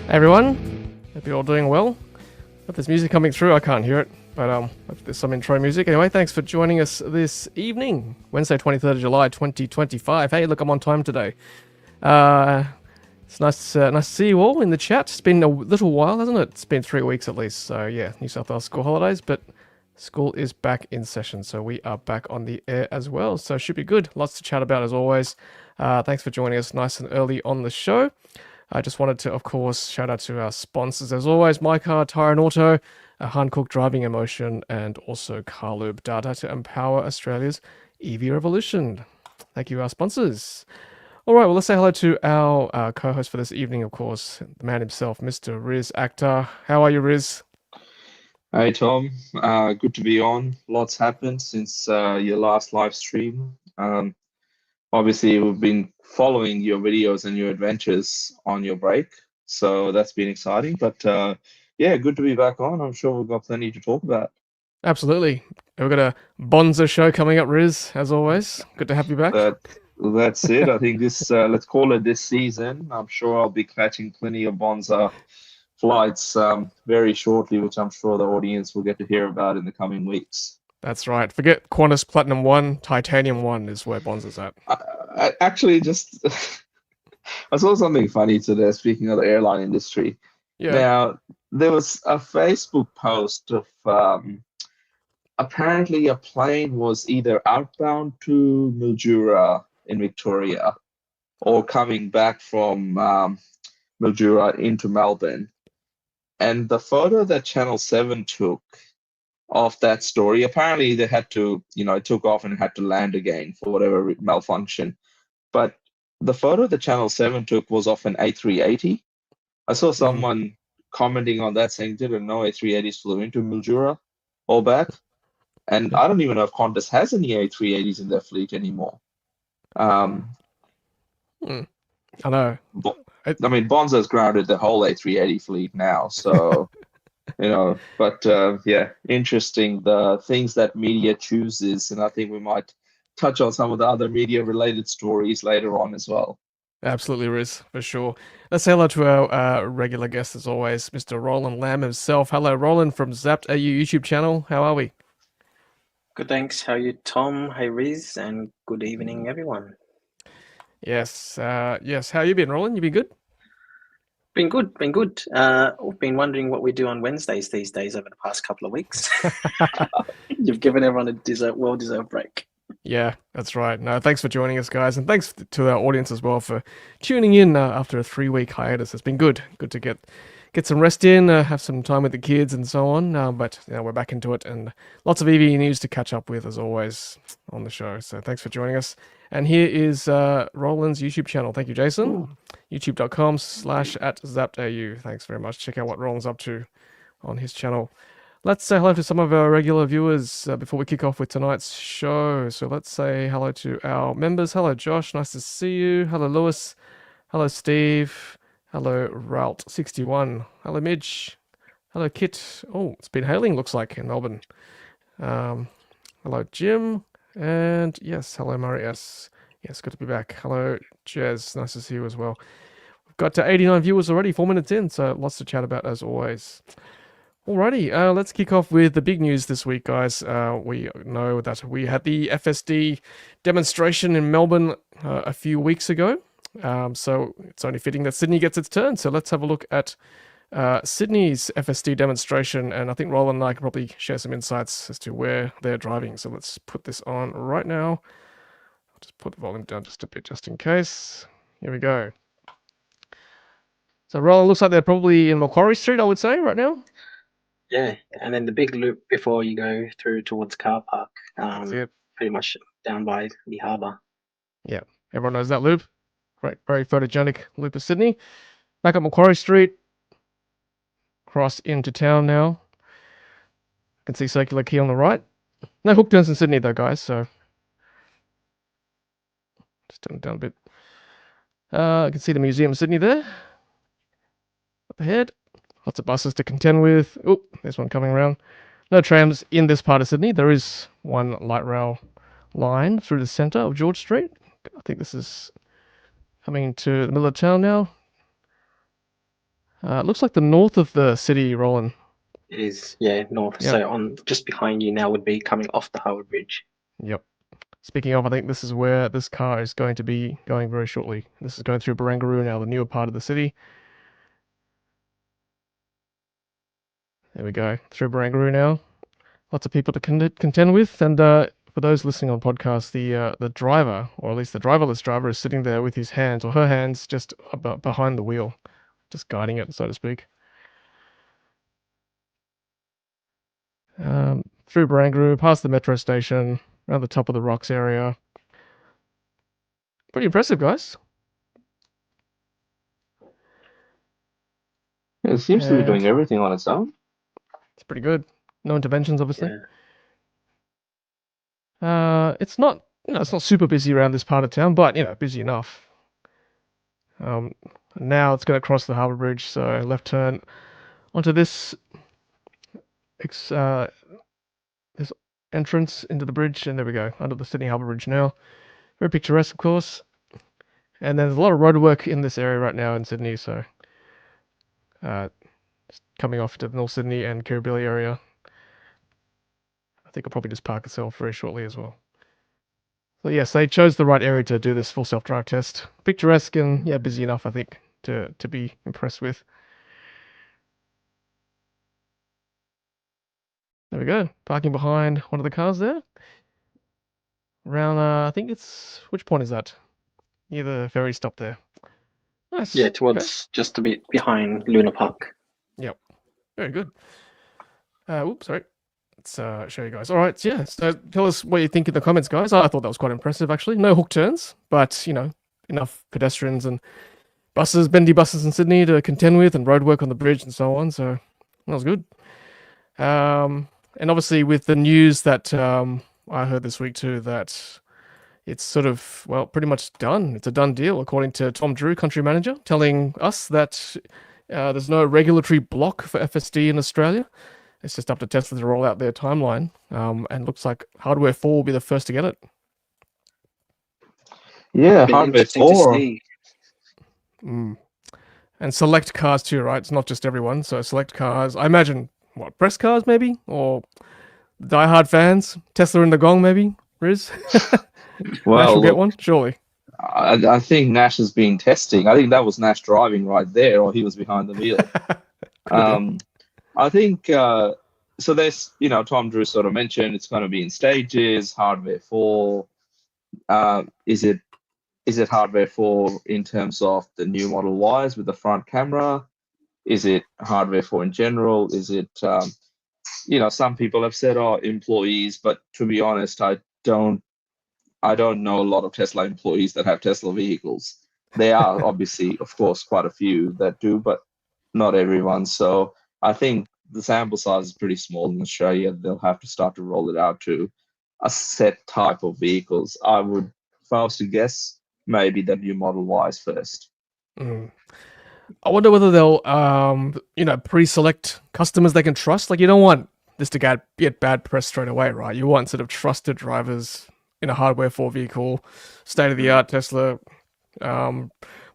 everyone, hope you're all doing well. If there's music coming through, I can't hear it, but if there's some intro music. Anyway, thanks for joining us this evening, Wednesday, 23rd of July, 2025. Hey, look, I'm on time today. It's nice to see you all in the chat. It's been a little while, hasn't it? It's been 3 weeks at least. So yeah, New South Wales school holidays, but school is back in session, so we are back on the air as well. So it should be good. Lots to chat about as always. Thanks for joining us nice and early on the show. I just wanted to, of course, shout out to our sponsors as always: My Car, Tyre and Auto, Hankook Driving Emotion, and also Carlube Data to empower Australia's EV revolution. Thank you, our sponsors. All right, well, let's say hello to our co-host for this evening, of course, the man himself, Mr. Riz Akhtar. How are you, Riz? Hey Tom, good to be on. Lots happened since your last live stream. Obviously, we've been following your videos and your adventures on your break, so that's been exciting. But yeah, good to be back on. I'm sure we've got plenty to talk about. Absolutely. We've got a Bonza show coming up, Riz, as always. Good to have you back. That's it. I think this, let's call it this season. I'm sure I'll be catching plenty of Bonza flights very shortly, which I'm sure the audience will get to hear about in the coming weeks. That's right. Forget Qantas Platinum 1, Titanium 1 is where Bonza's at. I actually just I saw something funny today, speaking of the airline industry. Yeah. Now, there was a Facebook post of apparently a plane was either outbound to Mildura in Victoria or coming back from Mildura into Melbourne. And the photo that Channel 7 took of that story, apparently they had to, it took off and had to land again for whatever malfunction. But the photo that Channel 7 took was of an A380. I saw someone commenting on that saying, didn't know A380s flew into Mildura or back. And I don't even know if Qantas has any A380s in their fleet anymore. I know. I mean, Bonza's grounded the whole A380 fleet now, so... but yeah, interesting the things that media chooses, and I think we might touch on some of the other media related stories later on as well. Absolutely, Riz, for sure. Let's say hello to our regular guest as always, Mr. Roland Lamb himself. Hello, Roland from Zapped AU YouTube channel. How are we? Good, thanks. How are you, Tom? Hey, Riz, and good evening, everyone. Yes, yes. How you been, Roland? You been good? Been good, been good. I've been wondering what we do on Wednesdays these days over the past couple of weeks. You've given everyone a well-deserved break. Yeah, that's right. No, thanks for joining us, guys, and thanks to our audience as well for tuning in after a 3-week hiatus. It's been good to get some rest in, have some time with the kids and so on. But we're back into it, and lots of EV news to catch up with as always on the show. So thanks for joining us. And here is Roland's YouTube channel. Thank you, Jason. YouTube.com/@ZappedAU. Thanks very much. Check out what Roland's up to on his channel. Let's say hello to some of our regular viewers before we kick off with tonight's show. So let's say hello to our members. Hello, Josh. Nice to see you. Hello, Lewis. Hello, Steve. Hello, Route61. Hello, Midge. Hello, Kit. Oh, it's been hailing, looks like, in Melbourne. Hello, Jim. And yes, hello, Murray S. Yes, good to be back. Hello, Jez. Nice to see you as well. We've got 89 viewers already, 4 minutes in, so lots to chat about as always. Alrighty, let's kick off with the big news this week, guys. We know that we had the FSD demonstration in Melbourne a few weeks ago. So it's only fitting that Sydney gets its turn. So let's have a look at Sydney's FSD demonstration, and I think Roland and I can probably share some insights as to where they're driving. So let's put this on right now. I'll just put the volume down just a bit, just in case. Here we go. So Roland, looks like they're probably in Macquarie Street, I would say, right now. Yeah, and then the big loop before you go through towards car park. Pretty much down by the harbour. Yeah, everyone knows that loop. Great, very photogenic loop of Sydney. Back up Macquarie Street. Cross into town now. You can see Circular Quay on the right. No hook turns in Sydney though, guys, so just turn it down a bit. You can see the Museum of Sydney there. Up ahead. Lots of buses to contend with. Oh, there's one coming around. No trams in this part of Sydney. There is one light rail line through the centre of George Street. I think this is coming to the middle of town now. It looks like the north of the city, Roland. It is, yeah, north. Yep. So on just behind you now would be coming off the Harbour Bridge. Yep. Speaking of, I think this is where this car is going to be going very shortly. This is going through Barangaroo now, the newer part of the city. There we go, through Barangaroo now. Lots of people to contend with, and for those listening on podcast, the driver, or at least the driverless driver, is sitting there with his hands or her hands just behind the wheel, just guiding it, so to speak. Through Barangaroo, past the metro station, around the top of the rocks area. Pretty impressive, guys. It seems to be And doing everything on its own. it's pretty good. No interventions, obviously. Yeah. It's not, it's not super busy around this part of town, but busy enough. Now it's going to cross the Harbour Bridge, so left turn onto this this entrance into the bridge, and there we go, under the Sydney Harbour Bridge now. Very picturesque, of course. And there's a lot of road work in this area right now in Sydney, so coming off to the North Sydney and Kirribilli area. I think I'll probably just park itself very shortly as well. So yes, they chose the right area to do this full self-drive test. Picturesque and busy enough, I think, to be impressed with. There we go, parking behind one of the cars there. Around, I think it's, which point is that? Near the ferry stop there. Nice. Yeah, towards just a bit behind Luna Park. Yep. Very good. Oops, sorry. Let's show you guys. All right, yeah. So tell us what you think in the comments, guys. I thought that was quite impressive, actually. No hook turns, but enough pedestrians and buses, bendy buses in Sydney to contend with, and roadwork on the bridge and so on. So that was good. And obviously with the news that I heard this week too, that it's sort of, well, pretty much done. It's a done deal, according to Tom Drew, country manager, telling us that there's no regulatory block for FSD in Australia. It's just up to Tesla to roll out their timeline, and looks like Hardware 4 will be the first to get it. Yeah, Hardware 4. And select cars too, right? It's not just everyone. So select cars. I imagine, press cars maybe? Or diehard fans? Tesla in the gong maybe? Riz? Well, Nash will get one, surely. I think Nash has been testing. I think that was Nash driving right there, or he was behind the wheel. I think, so there's, Tom Drew sort of mentioned it's going to be in stages, Hardware 4. Is it Hardware 4 in terms of the new Model Ys with the front camera? Is it Hardware 4 in general? Is it, some people have said, employees, but to be honest, I don't know a lot of Tesla employees that have Tesla vehicles. There are obviously, of course, quite a few that do, but not everyone. So I think the sample size is pretty small in Australia. They'll have to start to roll it out to a set type of vehicles. I would, if I was to guess, maybe the new Model Ys first. I wonder whether they'll, pre-select customers they can trust. Like, you don't want this to get bad press straight away, right? You want sort of trusted drivers in a Hardware 4 vehicle, state-of-the-art Tesla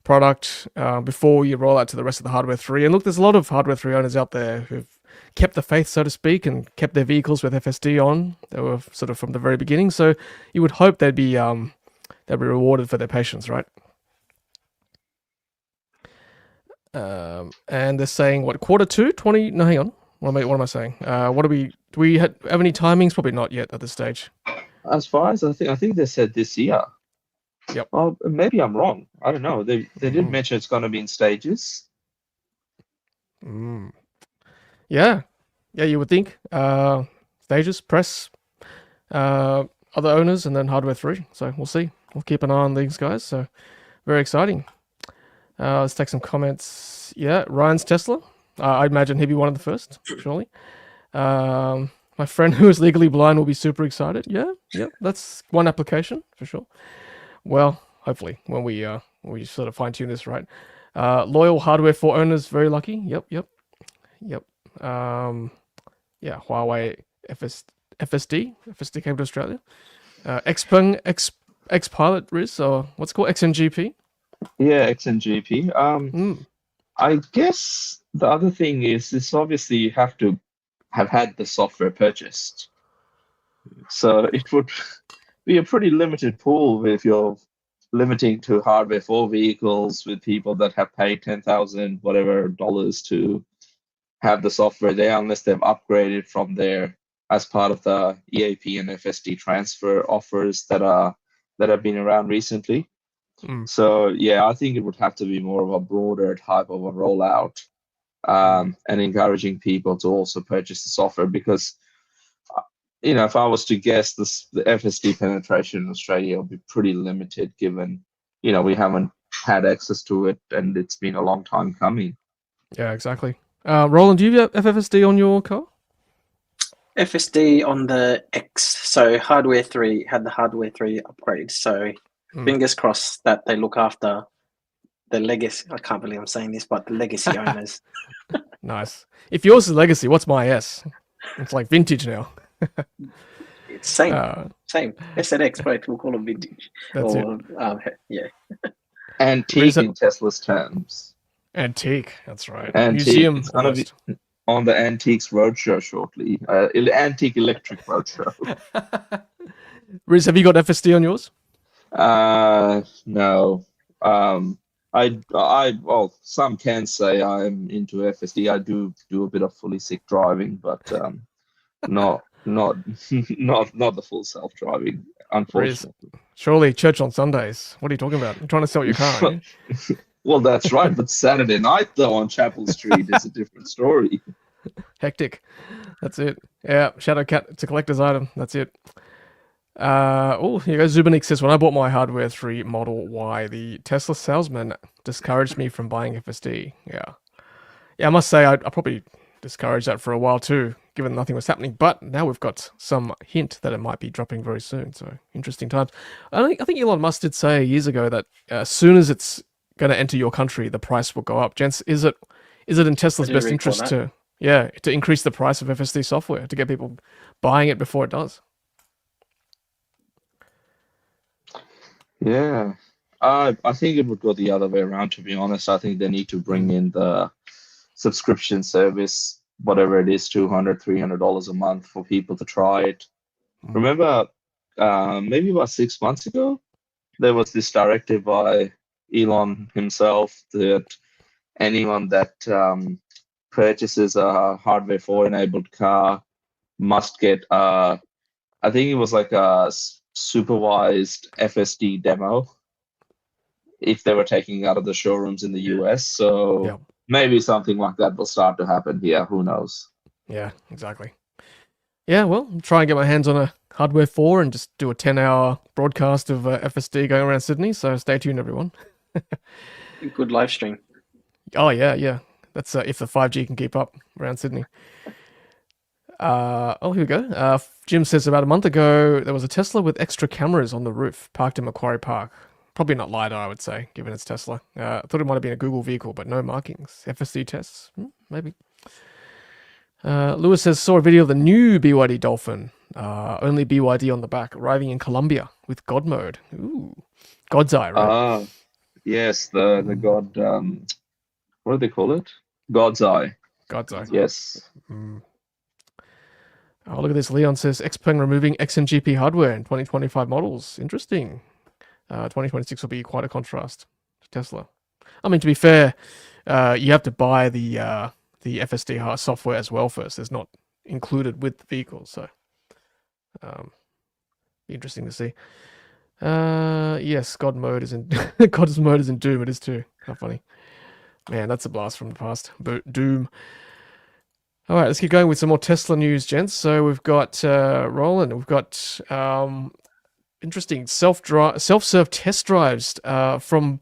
product before you roll out to the rest of the Hardware 3. And look, there's a lot of Hardware 3 owners out there who've kept the faith, so to speak, and kept their vehicles with FSD on. They were sort of from the very beginning. So you would hope they'd be rewarded for their patience, right? And they're saying, quarter 2, 20? No, hang on. What am I saying? Do we have any timings? Probably not yet at this stage. As far as I think they said this year. Yep. Well, maybe I'm wrong. I don't know. They did mention it's going to be in stages. Yeah, you would think. Stages, press, other owners, and then Hardware 3. So we'll see. We'll keep an eye on these guys. So very exciting. Let's take some comments. Yeah, Ryan's Tesla. I imagine he'd be one of the first, surely. My friend who is legally blind will be super excited. Yeah, that's one application for sure. Well, hopefully when we sort of fine tune this right. Loyal Hardware 4 owners, very lucky. Yep. Huawei FSD came to Australia. Xpeng X-Pilot Riz, or what's it called, XNGP? Yeah, XNGP. I guess the other thing is obviously you have to have had the software purchased. So it would be a pretty limited pool if you're limiting to hardware for vehicles with people that have paid 10,000 whatever dollars to have the software there, unless they've upgraded from there as part of the EAP and FSD transfer offers that have been around recently. So yeah, I think it would have to be more of a broader type of a rollout, and encouraging people to also purchase the software, because if I was to guess, the FSD penetration in Australia will be pretty limited, given we haven't had access to it and it's been a long time coming. Yeah, exactly. Roland, do you have FSD on your car? FSD on the X, so hardware 3 had the hardware 3 upgrade. So fingers crossed that they look after the legacy. I can't believe I'm saying this, but the legacy owners. Nice. If yours is legacy, what's my S? It's like vintage now. It's same. SNX, but we'll call it vintage. That's it. Yeah. Antique in Tesla's terms. Antique, that's right. Antique. Museum. It's gonna be on the Antiques Roadshow shortly. Antique Electric Roadshow. Riz, have you got FSD on yours? No. Well, some can say I'm into FSD. I do a bit of fully sick driving, but not the full self-driving, unfortunately. Riz, surely church on Sundays. What are you talking about? You're trying to sell your car, Well, that's right, but Saturday night, though, on Chapel Street is a different story. Hectic. That's it. Yeah, Shadow Cat, it's a collector's item. That's it. Here goes. Zubanix says, when I bought my hardware 3 Model Y, the Tesla salesman discouraged me from buying FSD. Yeah, I must say, I probably discouraged that for a while too, given nothing was happening. But now we've got some hint that it might be dropping very soon. So interesting times. I think Elon Musk did say years ago that as soon as it's going to enter your country, the price will go up. Gents, is it in Tesla's best interest to increase the price of FSD software to get people buying it before it does? Yeah, I think it would go the other way around, to be honest. I think they need to bring in the subscription service, whatever it is, $200, $300 a month for people to try it. Remember, maybe about 6 months ago, there was this directive by Elon himself that anyone that purchases a hardware 4 enabled car must get I think it was like a supervised FSD demo if they were taking it out of the showrooms in the US. So maybe something like that will start to happen here. Who knows? Yeah, exactly. Yeah, well, I'll try and get my hands on a hardware 4 and just do a 10-hour broadcast of FSD going around Sydney. So stay tuned, everyone. Good live stream. Oh, yeah. That's if the 5G can keep up around Sydney. Here we go. Jim says about a month ago, there was a Tesla with extra cameras on the roof parked in Macquarie Park. Probably not LiDAR, I would say, given it's Tesla. I thought it might have been a Google vehicle, but no markings. FSD tests? Maybe. Lewis says, saw a video of the new BYD Dolphin. Only BYD on the back, arriving in Colombia with God mode. Ooh. God's Eye, right? Yes, the God, what do they call it? God's Eye. God's Eye. Yes. Oh, look at this. Leon says, Xpeng removing XNGP hardware in 2025 models. Interesting. 2026 will be quite a contrast to Tesla. I mean, to be fair, you have to buy the FSD software as well first. It's not included with the vehicle, so be interesting to see. Yes, God mode is in God's mode is in Doom. It is too. How funny. Man, that's a blast from the past. Doom. All right, let's keep going with some more Tesla news, gents. So we've got Roland. We've got interesting self-serve test drives from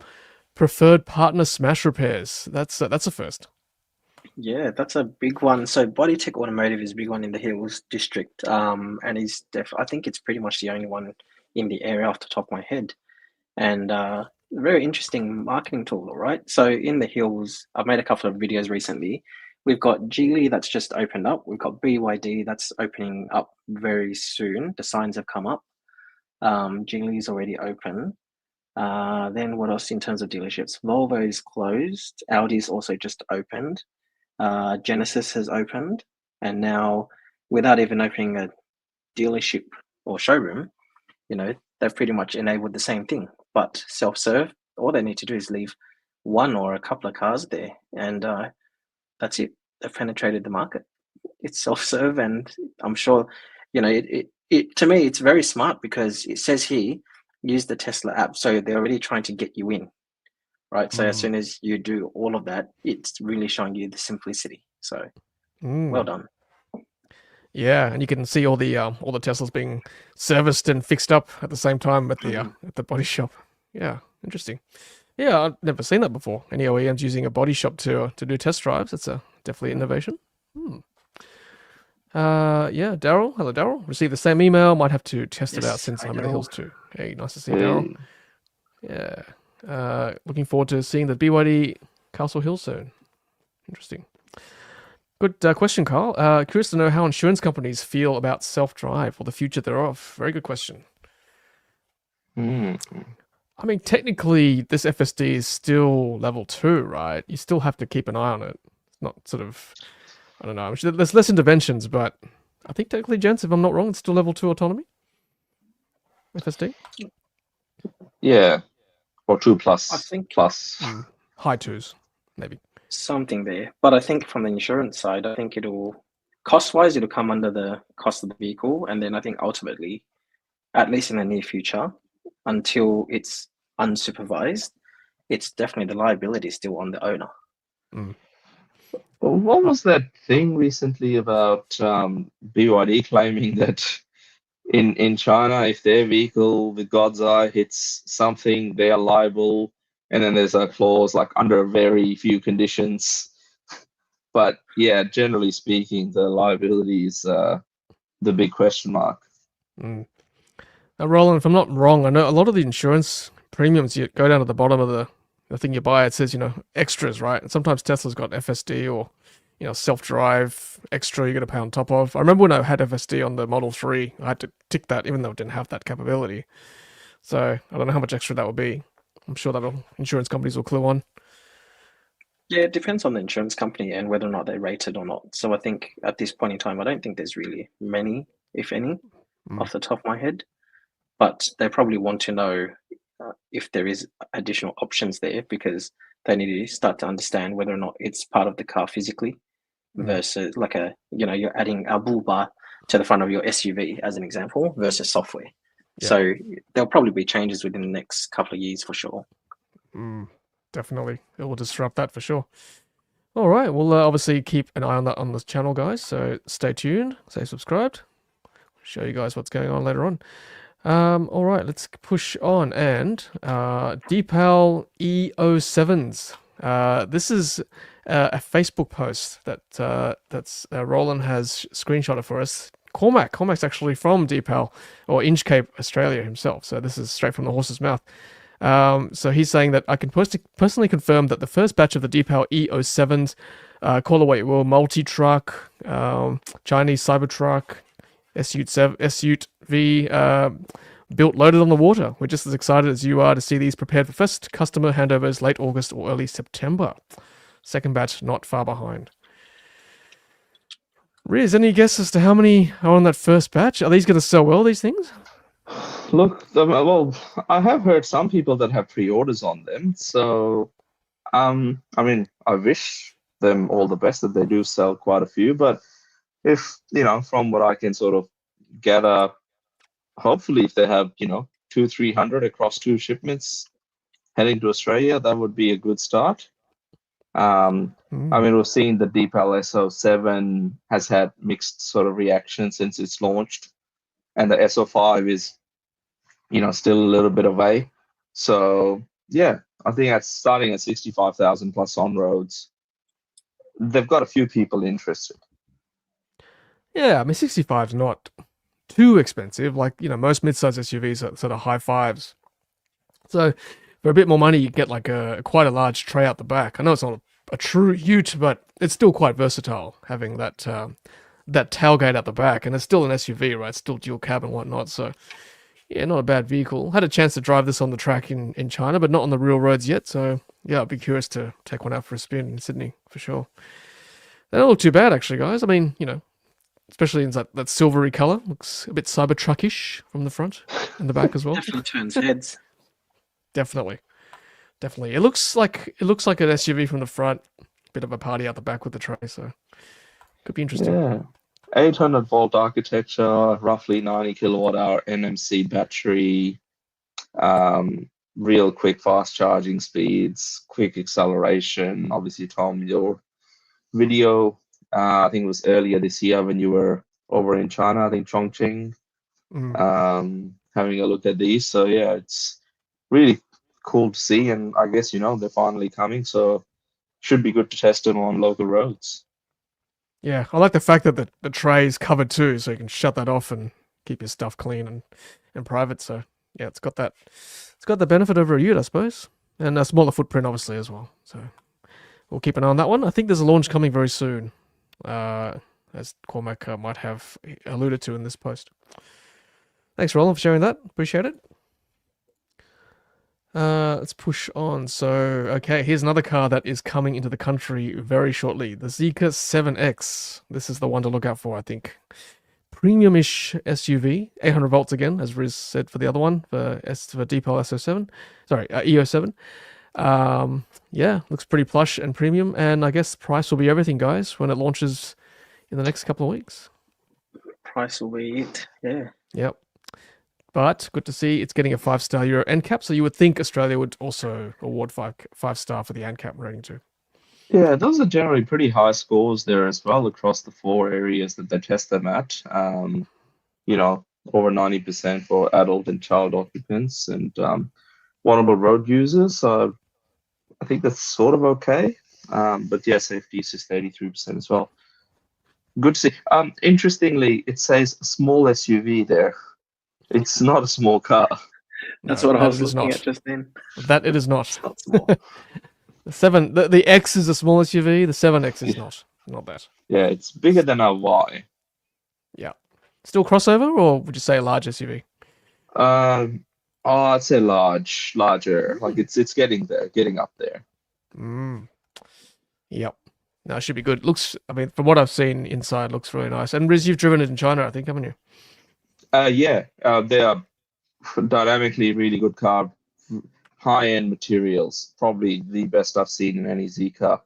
preferred partner Smash Repairs. That's a first. Yeah, that's a big one. So Bodytech Automotive is a big one in the Hills district, and I think it's pretty much the only one in the area off the top of my head. And very interesting marketing tool, right? So in the Hills, I've made a couple of videos recently. We've got Geely that's just opened up. We've got BYD that's opening up very soon. The signs have come up. Geely's already open. Then what else in terms of dealerships? Volvo is closed. Audi's also just opened. Genesis has opened, and now without even opening a dealership or showroom, they've pretty much enabled the same thing, but self-serve. All they need to do is leave one or a couple of cars there, and that's it. They've penetrated the market. It's self-serve, and I'm sure, it to me, it's very smart because it says here, use the Tesla app. So they're already trying to get you in, right? So as soon as you do all of that, it's really showing you the simplicity. So well done. Yeah, and you can see all the Teslas being serviced and fixed up at the same time at the body shop. Yeah, interesting. Yeah, I've never seen that before. Any OEMs using a body shop to do test drives. That's definitely innovation. Yeah, Daryl. Hello, Daryl. Received the same email. Might have to test it out since I'm in the hills too. Hey, nice to see you, Daryl. Yeah. Looking forward to seeing the BYD Castle Hill soon. Interesting. Good question, Carl. Curious to know how insurance companies feel about self-drive or the future thereof. Very good question. I mean, technically, this FSD is still level 2, right? You still have to keep an eye on it. It's not sort of, I don't know. There's less interventions, but I think technically, gents, if I'm not wrong, it's still level 2 autonomy. FSD? Yeah. Or 2 plus. I think plus. High 2s, maybe. Something there. But I think from the insurance side, I think cost-wise, it'll come under the cost of the vehicle. And then I think ultimately, at least in the near future, until it's unsupervised, it's definitely the liability still on the owner. Well, what was that thing recently about BYD claiming that in China, if their vehicle with God's eye hits something, they are liable, and then there's a clause like under very few conditions. But yeah, generally speaking, the liability is the big question mark. Now, Roland, if I'm not wrong, I know a lot of the insurance premiums, you go down to the bottom of the thing you buy, it says, extras, right? And sometimes Tesla's got FSD or, self-drive extra you got to pay on top of. I remember when I had FSD on the Model 3, I had to tick that even though it didn't have that capability. So I don't know how much extra that would be. I'm sure that insurance companies will clue on. Yeah, it depends on the insurance company and whether or not they rate it or not. So I think at this point in time, I don't think there's really many, if any, off the top of my head. But they probably want to know if there is additional options there, because they need to start to understand whether or not it's part of the car physically versus like you're adding a bull bar to the front of your SUV as an example versus software. Yeah. So there'll probably be changes within the next couple of years for sure. Definitely. It will disrupt that for sure. All right. We'll obviously keep an eye on that on this channel, guys. So stay tuned, stay subscribed. I'll show you guys what's going on later on. All right, let's push on. And Deepal E07s. This is a Facebook post that's Roland has screenshotted for us. Cormac's actually from Deepal or Inchcape, Australia himself. So this is straight from the horse's mouth. So he's saying that I can personally confirm that the first batch of the Deepal E07s, call it what you will, multi-truck, Chinese Cybertruck, SUV, built loaded on the water. We're just as excited as you are to see these prepared for first customer handovers late August or early September. Second batch not far behind. Riz, any guess as to how many are on that first batch? Are these going to sell well, these things? Look, well, I have heard some people that have pre-orders on them. So, I mean, I wish them all the best that they do sell quite a few. But if, from what I can sort of gather, hopefully if they have, 200-300 across 2 shipments heading to Australia, that would be a good start. I mean, we've seen the Deepal S07 has had mixed sort of reaction since it's launched, and the S05 is, still a little bit away. So yeah, I think that's starting at 65,000 plus on roads. They've got a few people interested. Yeah, I mean, 65 is not too expensive. Like, most mid-size SUVs are sort of high fives. So for a bit more money, you get like quite a large tray out the back. I know it's not a true ute, but it's still quite versatile having that tailgate out the back, and it's still an SUV, right? It's still dual cab and whatnot. So Yeah, not a bad vehicle. Had a chance to drive this on the track in China, but not on the real roads yet. So yeah, I'd be curious to take one out for a spin in Sydney for sure. They don't look too bad actually, guys. I mean, especially in that silvery color, looks a bit Cybertruckish from the front and the back as well. Definitely turns heads. Definitely. It looks like an SUV from the front, bit of a party out the back with the tray. So could be interesting. Yeah. 800-volt architecture, roughly 90 kilowatt hour NMC battery, real quick fast charging speeds, quick acceleration. Obviously, Tom, your video, I think it was earlier this year when you were over in China, I think Chongqing, having a look at these. So yeah, it's really cool to see, and I guess they're finally coming, so should be good to test them on local roads. Yeah, I like the fact that the tray is covered too, so you can shut that off and keep your stuff clean and private. So yeah, it's got the benefit over a ute, I suppose, and a smaller footprint obviously as well. So we'll keep an eye on that one. I think there's a launch coming very soon, as Cormac might have alluded to in this post. Thanks, Roland, for sharing that. Appreciate it. Let's push on. So, okay, here's another car that is coming into the country very shortly. The Zeekr 7X. This is the one to look out for, I think. Premium-ish SUV, 800 volts again, as Riz said for the other one, for Deepal E07. Sorry, E07. Yeah, looks pretty plush and premium, and I guess price will be everything, guys, when it launches in the next couple of weeks. Price will be it, yeah. Yep. But good to see it's getting a 5-star Euro NCAP, so you would think Australia would also award 5-star for the NCAP rating too. Yeah, those are generally pretty high scores there as well across the 4 areas that they test them at. Over 90% for adult and child occupants and vulnerable road users. So I think that's sort of okay. But yeah, safety is just 83% as well. Good to see. Interestingly, it says small SUV there. It's not a small car. That's No, what I was it is looking not. at just then. That it is not. It's not small. The X is a small SUV. The 7X is not that. Yeah, it's bigger than a Y. Yeah. Still crossover, or would you say a large SUV? I'd say larger. Like it's getting there, getting up there. Yep. No, it should be good. Looks, I mean, from what I've seen inside, looks really nice. And Riz, you've driven it in China, I think, haven't you? Yeah. They are dynamically really good car. High-end materials, probably the best I've seen in any Zeekr.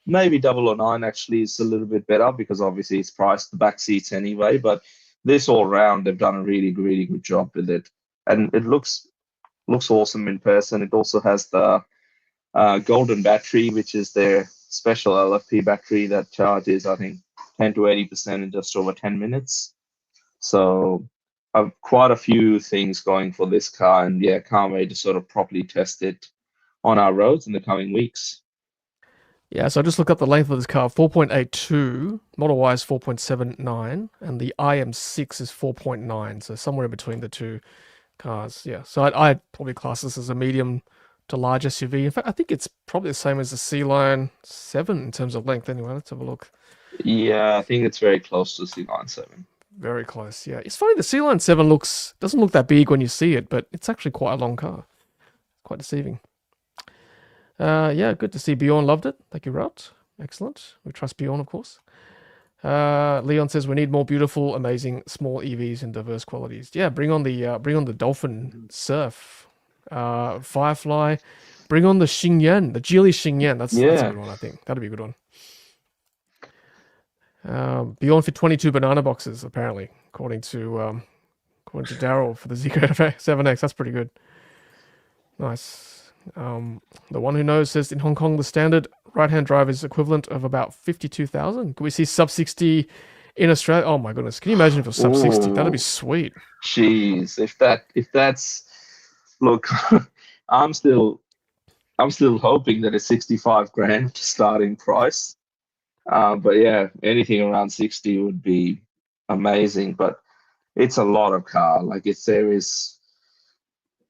Maybe 009 actually is a little bit better because obviously it's priced the back seats anyway. But this all round, they've done a really, really good job with it, and it looks awesome in person. It also has the golden battery, which is their special LFP battery that charges, I think, 10 to 80% in just over 10 minutes. So I've quite a few things going for this car, and yeah, can't wait to sort of properly test it on our roads in the coming weeks. Yeah, so I just looked up the length of this car, 4.82, Model Y is 4.79, and the IM6 is 4.9, so somewhere in between the two cars. Yeah, so I'd probably class this as a medium to large SUV. In fact, I think it's probably the same as the C-Line 7 in terms of length anyway. Let's have a look. Yeah, I think it's very close to C-Line 7. Very close, yeah. It's funny, the C-Line 7 doesn't look that big when you see it, but it's actually quite a long car. Quite deceiving. Yeah, good to see Bjorn loved it. Thank you, Rout. Excellent. We trust Bjorn, of course. Leon says we need more beautiful, amazing small EVs in diverse qualities. Yeah, bring on the Dolphin Surf, Firefly. Bring on the Xingyuan, the Geely Xingyuan. That's a good one, I think. That'd be a good one. Beyond for 22 banana boxes, apparently, according to Daryl for the Zeekr 7X. That's pretty good. Nice. The one who knows says in Hong Kong the standard right-hand drive is equivalent of about 52,000. Can we see sub 60 in Australia? Oh my goodness! Can you imagine if it was sub 60? That'd be sweet. Jeez, if that's look, I'm still hoping that it's 65 grand starting price. But yeah, anything around 60 would be amazing. But it's a lot of car. Like there is,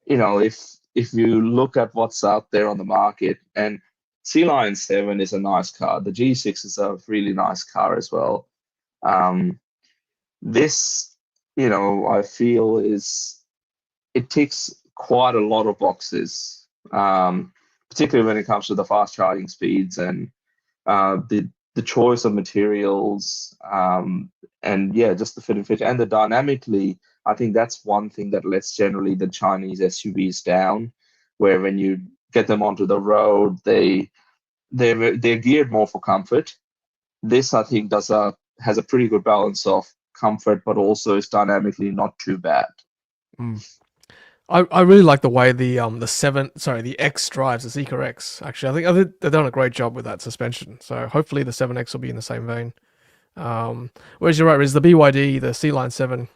if you look at what's out there on the market, and C-Line 7 is a nice car. The G6 is a really nice car as well. This, I feel it ticks quite a lot of boxes, particularly when it comes to the fast charging speeds and the choice of materials, and yeah, just the fit and fit and the dynamically. I think that's one thing that lets generally the Chinese SUVs down, where when you get them onto the road, they're geared more for comfort. This I think has a pretty good balance of comfort, but also is dynamically not too bad. I really like the way the X drives, the Zeekr X. Actually, I think they've done a great job with that suspension. So hopefully the 7X will be in the same vein. Whereas you're right, Riz, the BYD, the C-Line 7,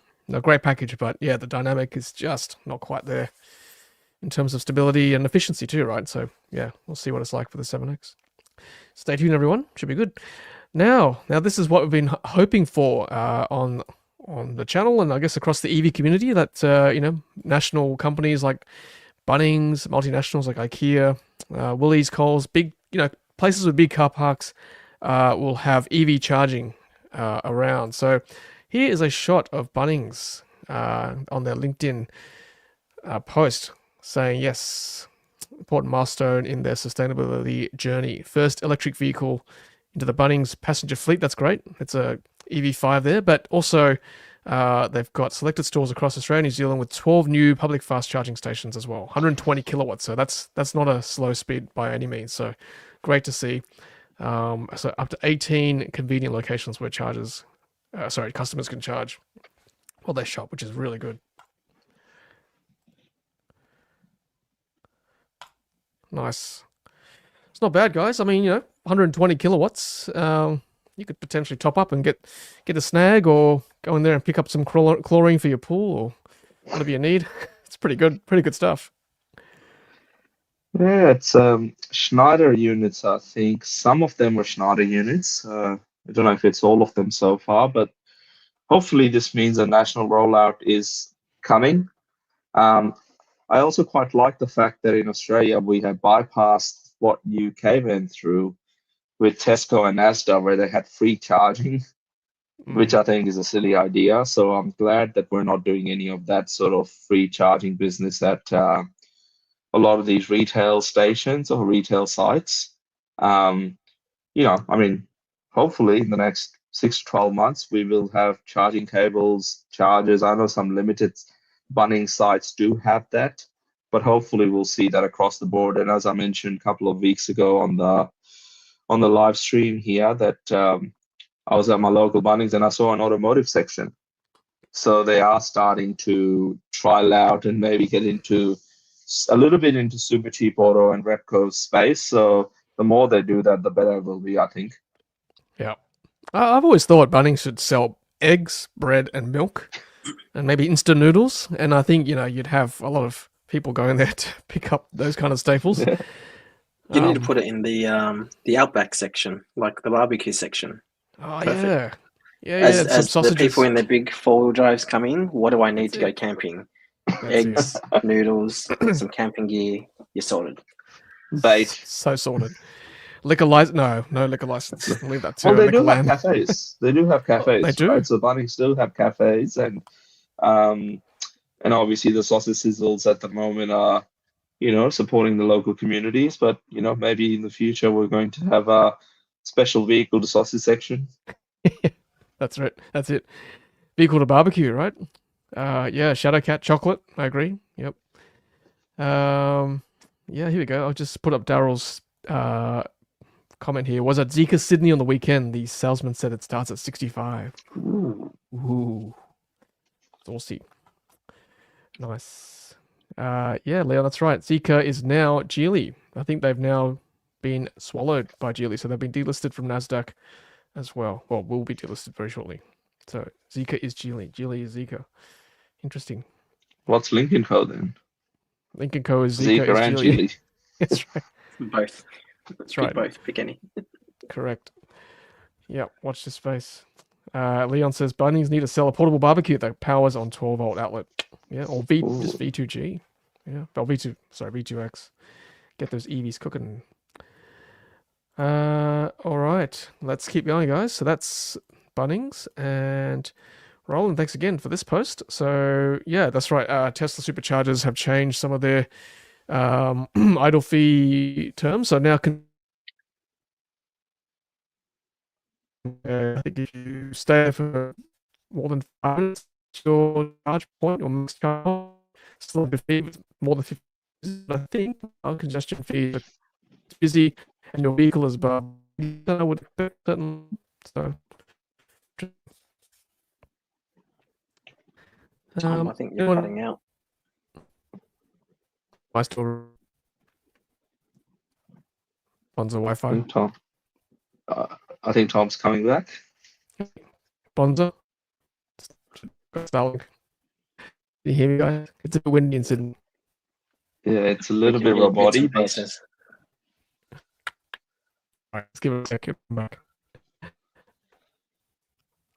great package, but yeah, the dynamic is just not quite there in terms of stability and efficiency too, right? So yeah, we'll see what it's like for the 7X. Stay tuned, everyone. Should be good. Now this is what we've been hoping for on the channel and I guess across the EV community, that national companies like Bunnings, multinationals like IKEA, Woolies, Coles, big places with big car parks will have EV charging around. So here is a shot of Bunnings on their LinkedIn post saying, yes, important milestone in their sustainability journey. First electric vehicle into the Bunnings passenger fleet. That's great. It's a EV5 there, but also they've got selected stores across Australia and New Zealand with 12 new public fast charging stations as well. 120 kilowatts. So that's not a slow speed by any means. So great to see. So up to 18 convenient locations where customers can charge while they shop, which is really good. Nice. It's not bad, guys. I mean, 120 kilowatts. You could potentially top up and get a snag or go in there and pick up some chlorine for your pool or whatever you need. It's pretty good stuff. Yeah, it's Schneider units, I think. Some of them were Schneider units. I don't know if it's all of them so far, but hopefully this means a national rollout is coming. I also quite like the fact that in Australia we have bypassed what UK went through with Tesco and Asda, where they had free charging, which I think is a silly idea. So I'm glad that we're not doing any of that sort of free charging business at a lot of these retail stations or retail sites. I mean, hopefully in the next 6 to 12 months, we will have charging cables, chargers. I know some limited Bunnings sites do have that, but hopefully we'll see that across the board. And as I mentioned a couple of weeks ago on the live stream here, that I was at my local Bunnings and I saw an automotive section. So they are starting to trial out and maybe get into a little bit into super cheap auto and Repco space. So the more they do that, the better it will be, I think. Yeah. I've always thought Bunnings should sell eggs, bread, and milk, and maybe instant noodles. And I think, you'd have a lot of people going there to pick up those kind of staples. Yeah. You need to put it in the Outback section, like the barbecue section. Oh, Perfect. yeah. As some the sausages. people in their big four-wheel drives come in, what do I need to go camping? Eggs, noodles, some camping gear. You're sorted. Bait. So sorted. Liquor license? No liquor license. Leave that to Well, they do Liquorland. have cafes. They do have cafes. They do. Right? So Bunnings do have cafes, and obviously the sausage sizzles at the moment are, supporting the local communities. But maybe in the future we're going to have a special vehicle to sausage section. That's right. That's it. Vehicle to barbecue, right? Yeah, Shadowcat chocolate. I agree. Yep. Yeah, here we go. I'll just put up Daryl's comment here. Was at Zeekr Sydney on the weekend. The salesman said it starts at 65. Ooh. Saucy. Nice. Yeah, Leo, that's right. Zeekr is now Geely. I think they've now been swallowed by Geely, so they've been delisted from NASDAQ as well. Well, will be delisted very shortly. So Zeekr is Geely. Geely is Zeekr. Interesting. What's Lincoln Co then? Lincoln Co is Zeekr is and Geely. Geely. That's right. Both. That's right. Pick both. Pick any. Correct. Yeah, watch this space. Leon says Bunnings need to sell a portable barbecue that powers on 12-volt outlet. Yeah, or just V2G. Yeah, well, V2X. Get those EVs cooking. All right, let's keep going, guys. So that's Bunnings, and Roland, thanks again for this post. So yeah, that's right. Tesla Superchargers have changed some of their idle fee terms. So now I think if you stay for more than 5 minutes, your charge point or max charge still a fee with more than 50. I think our congestion fee is busy and your vehicle is above. I would expect certain. So. Tom, I think you're cutting out. I still Bonza Wi-Fi. I think Tom's coming back. Bonza. Starlink. Can you hear me, guys? It's a bit windy in Sydney. Yeah, it's a little bit robotic. But... Alright, let's give it a second. Back.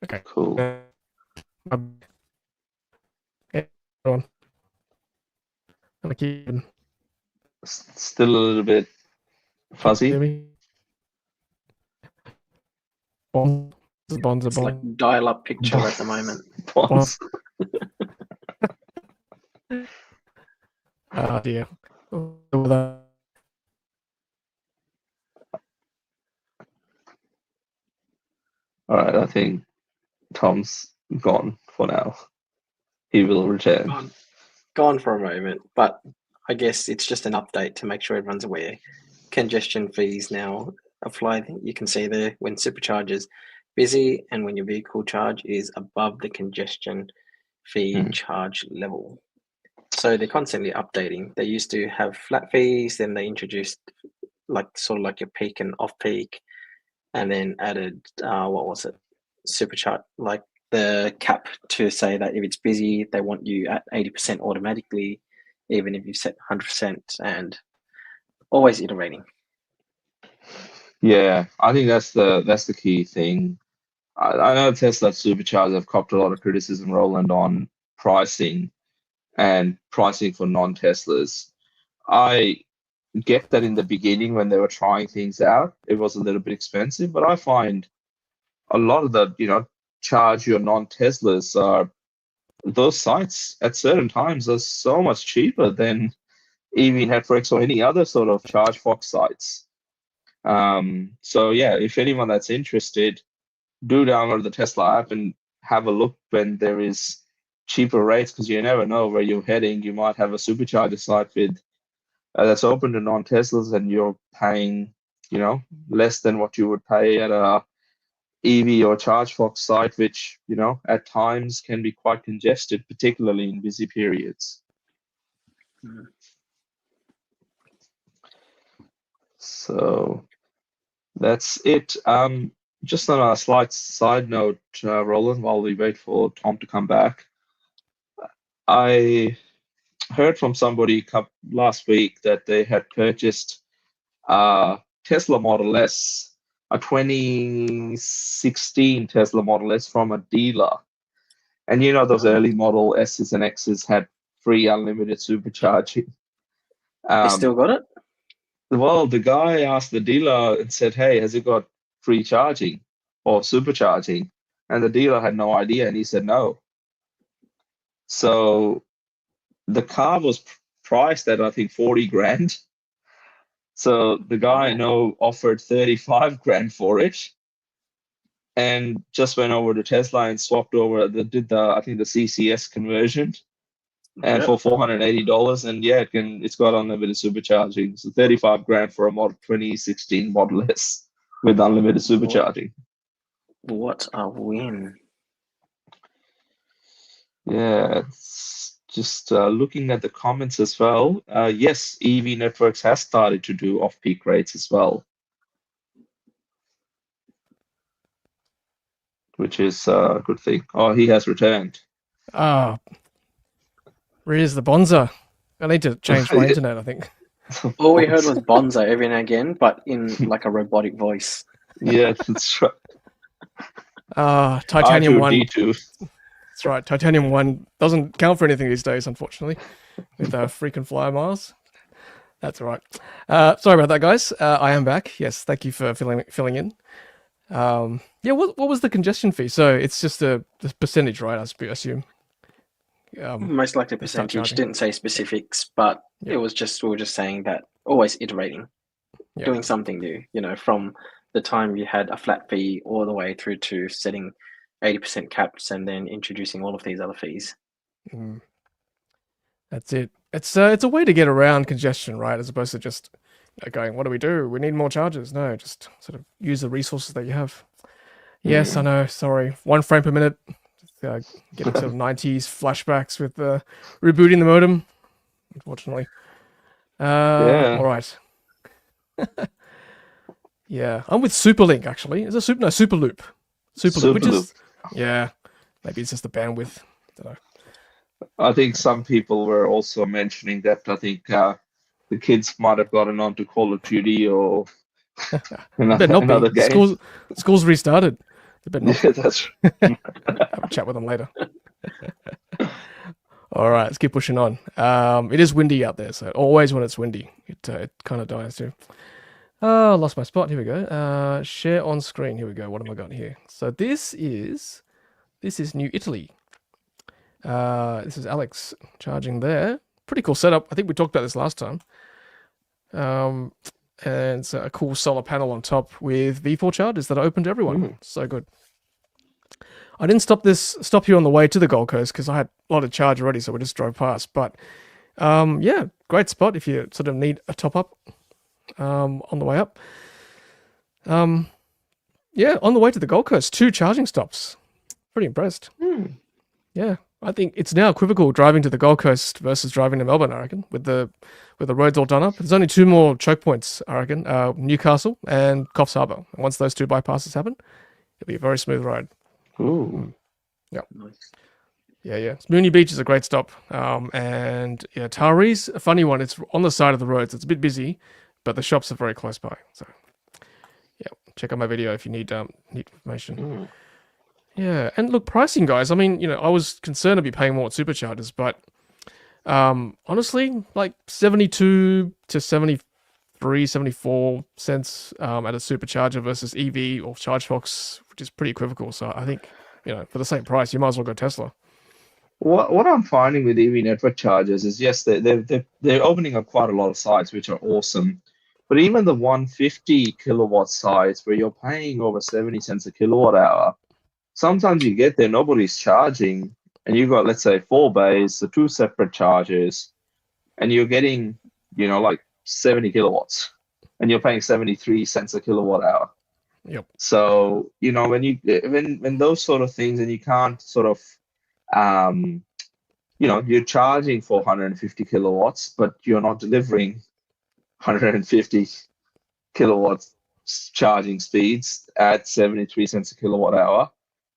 Okay. Cool. Okay, go on. I'm keep Still a little bit fuzzy. It's like dial-up picture at the moment. Oh dear. All right, I think Tom's gone for now. He will return. Gone for a moment, but I guess it's just an update to make sure everyone's aware. Congestion fees now apply. You can see there when Supercharger's busy and when your vehicle charge is above the congestion fee charge level. So they're constantly updating. They used to have flat fees, then they introduced sort of like your peak and off peak, and then added Supercharge, like the cap to say that if it's busy, they want you at 80% automatically, even if you've set 100%, and always iterating. Yeah, I think that's the key thing. I know Tesla Superchargers have copped a lot of criticism, Roland, on pricing and pricing for non-Teslas. I get that in the beginning when they were trying things out, it was a little bit expensive, but I find a lot of the, charge your non-Teslas are, those sites at certain times are so much cheaper than EV Networks or any other sort of ChargeFox sites. So yeah, if anyone that's interested, do download the Tesla app and have a look when there is cheaper rates, because you never know where you're heading. You might have a supercharger site with that's open to non-Teslas and you're paying, less than what you would pay at a EV or ChargeFox site, which, at times can be quite congested, particularly in busy periods. So that's it. Just on a slight side note, Roland, while we wait for Tom to come back, I heard from somebody last week that they had purchased a Tesla Model S, a 2016 Tesla Model S from a dealer. And those early Model S's and X's had free unlimited supercharging. You still got it? Well, the guy asked the dealer and said, hey, has it got free charging or supercharging? And the dealer had no idea, and he said no. So the car was priced at, I think, 40 grand. So the guy offered 35 grand for it, and just went over to Tesla and swapped over. Did the CCS conversion, and for $480, and it's got unlimited supercharging. So 35 grand for a 2016 Model S with unlimited supercharging. What a win! Yeah, it's just looking at the comments as well. Yes, EV Networks has started to do off-peak rates as well, which is a good thing. Oh, he has returned. Riz the Bonza. I need to change my internet, I think. All we heard was Bonza every now and again, but in like a robotic voice. Yeah, that's right. Titanium 1. D2. That's right. Titanium 1 doesn't count for anything these days, unfortunately, with frequent flyer miles. That's all right. Sorry about that, guys. I am back. Yes, thank you for filling in. Yeah, what was the congestion fee? So it's just the percentage, right? I assume. Most likely You start percentage. charging. Didn't say specifics, but Yep. it was just we were just saying that always iterating, Yep. doing something new. You know, from the time you had a flat fee all the way through to setting 80% caps and then introducing all of these other fees. Mm. That's it. It's a way to get around congestion, right? As opposed to just going, what do? We need more chargers. No, just sort of use the resources that you have. Yes, I know. Sorry, 1 frame per minute. Getting sort of 90s flashbacks with rebooting the modem. Unfortunately. Yeah. All right. Yeah, I'm with Superlink actually. Is it Superloop? Superloop, which is yeah. Maybe it's just the bandwidth. Don't know. I think some people were also mentioning that I think the kids might have gotten onto Call of Duty or It better not another be. game. School's restarted. It better not. Yeah, that's Have a chat with them later. All right, let's keep pushing on. It is windy out there, so always when it's windy, it kind of dies too. Lost my spot. Here we go. Share on screen. Here we go. What have I got here? So this is New Italy. This is Alex charging there. Pretty cool setup. I think we talked about this last time. And it's a cool solar panel on top with V4 chargers that are open to everyone. So good. I didn't stop here on the way to the Gold Coast because I had a lot of charge already, so we just drove past. But yeah, great spot if you sort of need a top up on the way up. Yeah, on the way to the Gold Coast, 2 charging stops. Pretty impressed. Yeah, I think it's now equivocal driving to the Gold Coast versus driving to Melbourne, I reckon, with the roads all done up. There's only 2 more choke points, I reckon, Newcastle and Coffs Harbour. And once those 2 bypasses happen, it'll be a very smooth ride. Ooh. Yeah. Nice. Yeah. Mooney Beach is a great stop. And yeah, Tari's a funny one. It's on the side of the roads. It's a bit busy, but the shops are very close by. So yeah, check out my video if you need information. Yeah, and look, pricing, guys. I mean, I was concerned I'd be paying more at Superchargers, but honestly, like 72 to 73, 74 cents at a Supercharger versus EV or ChargeFox, which is pretty equivocal. So I think, for the same price, you might as well go Tesla. What I'm finding with EV network chargers is, yes, they're opening up quite a lot of sites, which are awesome. But even the 150 kilowatt sites where you're paying over 70 cents a kilowatt hour, sometimes you get there, nobody's charging, and you've got, let's say, 4 bays, so 2 separate chargers, and you're getting, like 70 kilowatts, and you're paying 73 cents a kilowatt hour. Yep. So, when those sort of things, and you can't sort of, you're charging for 150 kilowatts, but you're not delivering 150 kilowatts charging speeds at 73 cents a kilowatt hour.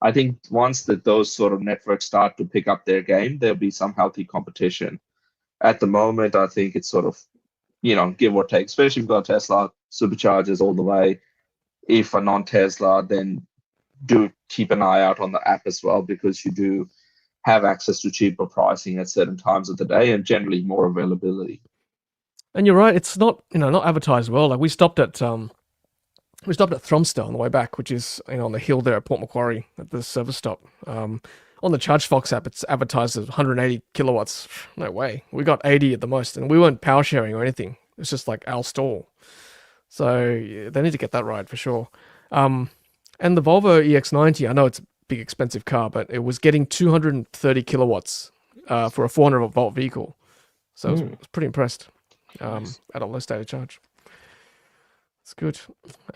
I think once those sort of networks start to pick up their game, there'll be some healthy competition. At the moment, I think it's sort of, give or take, especially if you've got Tesla Superchargers all the way. If a non-Tesla, then do keep an eye out on the app as well, because you do have access to cheaper pricing at certain times of the day and generally more availability. And you're right, it's not advertised well. Like we stopped at Thromster on the way back, which is on the hill there at Port Macquarie at the service stop. On the ChargeFox app, it's advertised as 180 kilowatts. No way. We got 80 at the most, and we weren't power sharing or anything. It's just like our stall. So yeah, they need to get that right for sure. And the Volvo EX90, I know it's a big expensive car, but it was getting 230 kilowatts for a 400 volt vehicle. So I was pretty impressed at a low state of charge. It's good.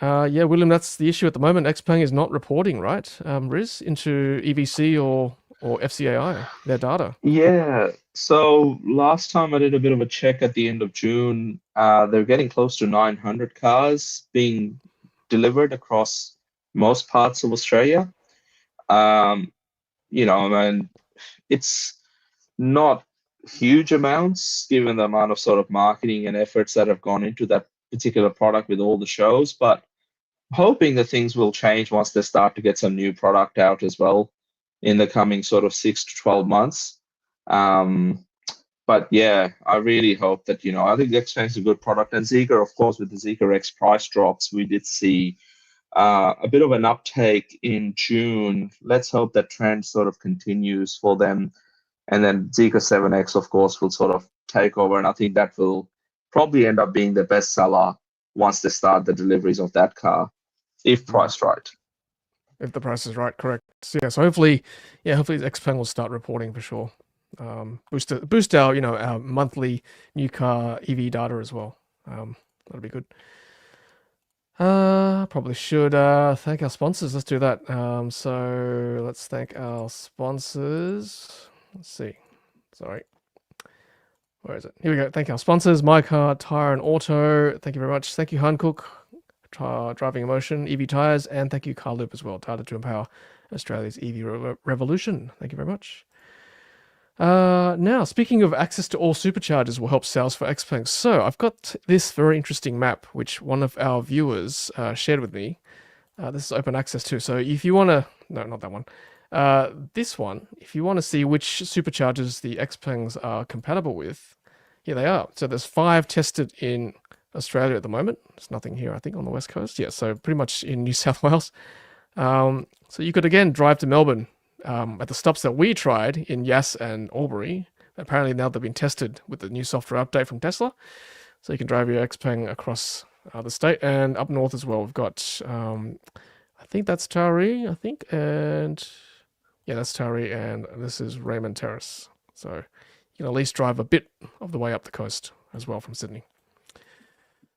Yeah, William, that's the issue at the moment. Xpeng is not reporting, right, Riz, into EVC or FCAI, their data. Yeah. So last time I did a bit of a check at the end of June, they're getting close to 900 cars being delivered across most parts of Australia. And it's not huge amounts given the amount of sort of marketing and efforts that have gone into that particular product with all the shows, but hoping that things will change once they start to get some new product out as well in the coming sort of 6 to 12 months. But yeah, I really hope that, I think Xpeng is a good product, and Zeekr, of course, with the Zeekr X price drops, we did see a bit of an uptake in June. Let's hope that trend sort of continues for them. And then Zeekr 7X, of course, will sort of take over. And I think that will probably end up being the best seller once they start the deliveries of that car, if priced right. If the price is right, correct. So, yeah, so hopefully Xpeng will start reporting for sure. Boost our, our monthly new car EV data as well. That'll be good. Probably should thank our sponsors. Let's do that. So let's thank our sponsors. Let's see. Sorry. Where is it? Here we go. Thank our sponsors, My Car, Tire and Auto. Thank you very much. Thank you, Hankook, Driving Emotion, EV Tires, and thank you, Carloop as well. Data to empower Australia's EV revolution. Thank you very much. Now, speaking of access to all superchargers will help sales for Xpeng. So I've got this very interesting map, which one of our viewers shared with me. This is open access too. So if you want to, no, not that one. This one, if you want to see which superchargers the Xpengs are compatible with, here they are. So there's 5 tested in Australia at the moment. There's nothing here, I think, on the West Coast. Yeah, so pretty much in New South Wales. So you could, again, drive to Melbourne at the stops that we tried in Yass and Albury. Apparently now they've been tested with the new software update from Tesla. So you can drive your Xpeng across the state and up north as well. We've got, I think that's Taree, and yeah, that's Taree, and this is Raymond Terrace. So you can at least drive a bit of the way up the coast as well from Sydney.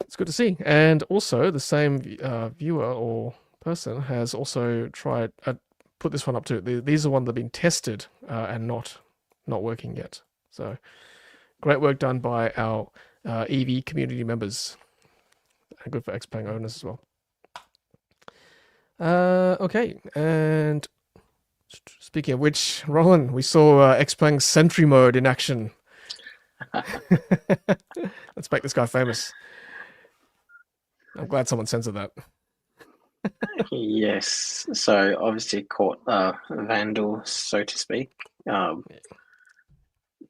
It's good to see. And also the same viewer or person has also tried, put this one up too. These are ones that have been tested and not working yet. So great work done by our EV community members. And good for Xpeng owners as well. Okay, and speaking of which, Roland, we saw Xpeng Sentry Mode in action. Let's make this guy famous. I'm glad someone censored that. Yes, so obviously caught vandal, so to speak. Don't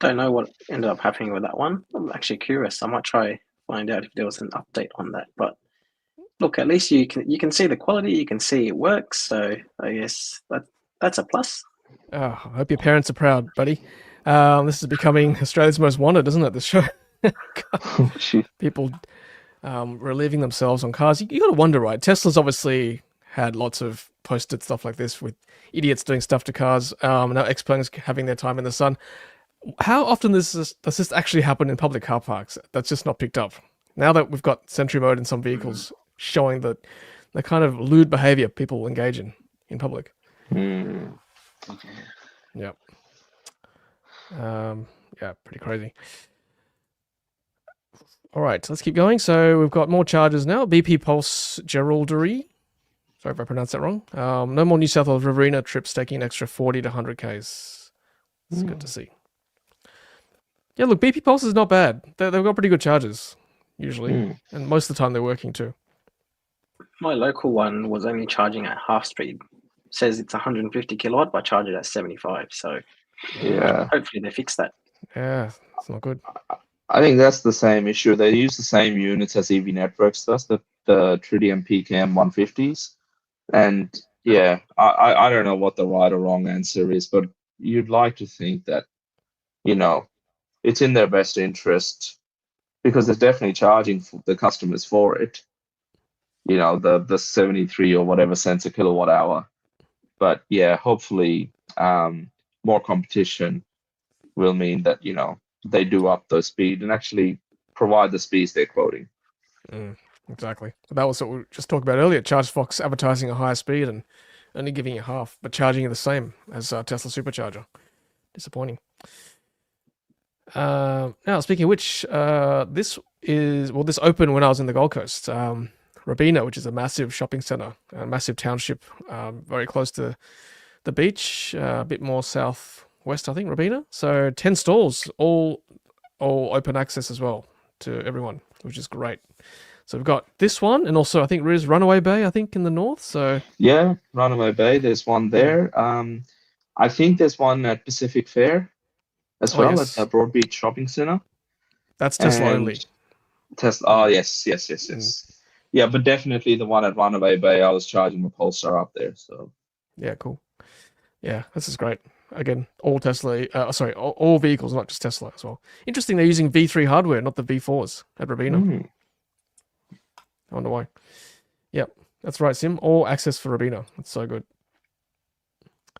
know what ended up happening with that one. I'm actually curious. I might try find out if there was an update on that. But look, at least you can see the quality. You can see it works. So I guess that's a plus. Oh, I hope your parents are proud, buddy. This is becoming Australia's most wanted, isn't it? This show. People relieving themselves on cars. You got to wonder, right? Tesla's obviously had lots of posted stuff like this with idiots doing stuff to cars. Now Xpeng's having their time in the sun. How often does this actually happen in public car parks? That's just not picked up. Now that we've got Sentry Mode in some vehicles showing the kind of lewd behavior people engage in public. Okay. Yeah. Yeah, pretty crazy. All right, let's keep going. So we've got more chargers now. BP Pulse Jerilderie. Sorry if I pronounced that wrong. No more New South Wales Robina trips taking an extra 40 to 100 Ks. It's good to see. Yeah, look, BP Pulse is not bad. They've got pretty good chargers, usually. And most of the time they're working too. My local one was only charging at half speed. Says it's 150 kilowatt, but I charge it at 75. So Yeah. hopefully they fix that. Yeah, it's not good. I think that's the same issue. They use the same units as EV Networks does, the Tritium PKM 150s. And yeah, I don't know what the right or wrong answer is, but you'd like to think that, it's in their best interest because they're definitely charging the customers for it. The 73 or whatever cents a kilowatt hour. But yeah, hopefully more competition will mean that, they do up the speed and actually provide the speeds they're quoting. Exactly. That was what we just talked about earlier. ChargeFox advertising a higher speed and only giving you half, but charging you the same as Tesla Supercharger. Disappointing. Now, speaking of which, this opened when I was in the Gold Coast. Robina, which is a massive shopping centre, a massive township, very close to the beach, a bit more southwest, I think, Robina. So 10 stalls, all open access as well to everyone, which is great. So we've got this one, and also I think Riz Runaway Bay, I think, in the north. So yeah, Runaway Bay, there's one there. I think there's one at Pacific Fair as well, yes. at Broadbeach Shopping Centre. That's Tesla only. Tesla. Oh, yes. Yeah, but definitely the one at Runaway Bay, I was charging my Polestar up there. So Yeah, cool. Yeah, this is great. Again, all Tesla, all vehicles, not just Tesla as well. Interesting, they're using V3 hardware, not the V4s at Robina. I wonder why. Yep, that's right, Sim. All access for Robina. That's so good.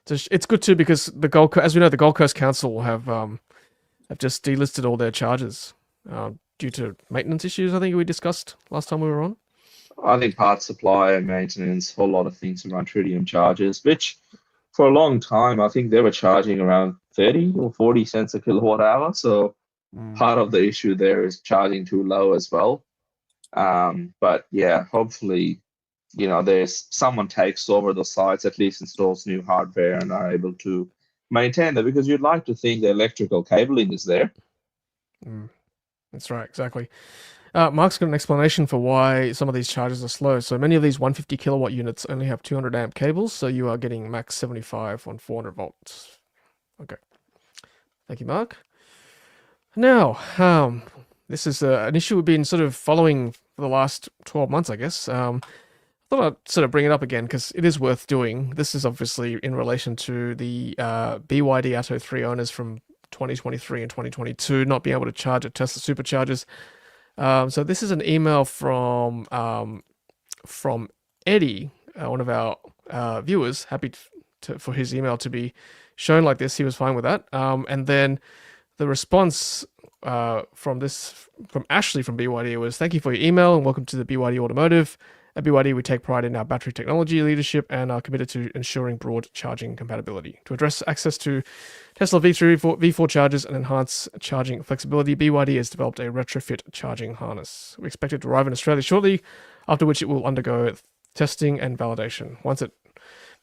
It's good too because the Gold Coast, as we know, the Gold Coast Council have just delisted all their chargers due to maintenance issues. I think we discussed last time we were on. I think parts supply and maintenance, a whole lot of things around tritium chargers, which for a long time, I think they were charging around 30 or 40 cents a kilowatt hour. So part of the issue there is charging too low as well. But yeah, hopefully, there's someone takes over the sites, at least installs new hardware and are able to maintain that, because you'd like to think the electrical cabling is there. That's right, exactly. Mark's got an explanation for why some of these chargers are slow. So many of these 150 kilowatt units only have 200 amp cables, so you are getting max 75 on 400 volts. Okay. Thank you, Mark. Now, this is an issue we've been sort of following for the last 12 months, I guess. I thought I'd sort of bring it up again because it is worth doing. This is obviously in relation to the BYD Atto 3 owners from 2023 and 2022 not being able to charge at Tesla Superchargers. So this is an email from Eddie, one of our viewers. Happy for his email to be shown like this. He was fine with that. And then the response from Ashley from BYD was, "Thank you for your email and welcome to the BYD Automotive. At BYD, we take pride in our battery technology leadership and are committed to ensuring broad charging compatibility. To address access to Tesla V3, V4 chargers and enhance charging flexibility, BYD has developed a retrofit charging harness. We expect it to arrive in Australia shortly, after which it will undergo testing and validation. Once it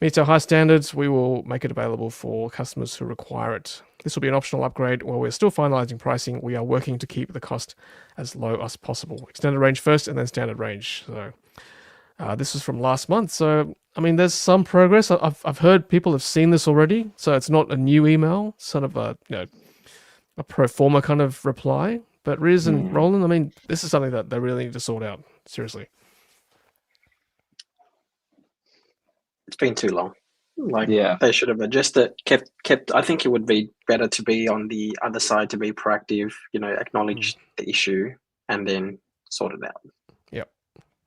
meets our high standards, we will make it available for customers who require it. This will be an optional upgrade. While we're still finalizing pricing, we are working to keep the cost as low as possible. Extended range first and then standard range." So this is from last month. So, I mean, there's some progress. I've heard people have seen this already. So it's not a new email, sort of a pro forma kind of reply. But Riz and Roland, I mean, this is something that they really need to sort out. Seriously. It's been too long. Yeah. They should have adjusted, kept. I think it would be better to be on the other side, to be proactive, acknowledge the issue and then sort it out. Yep,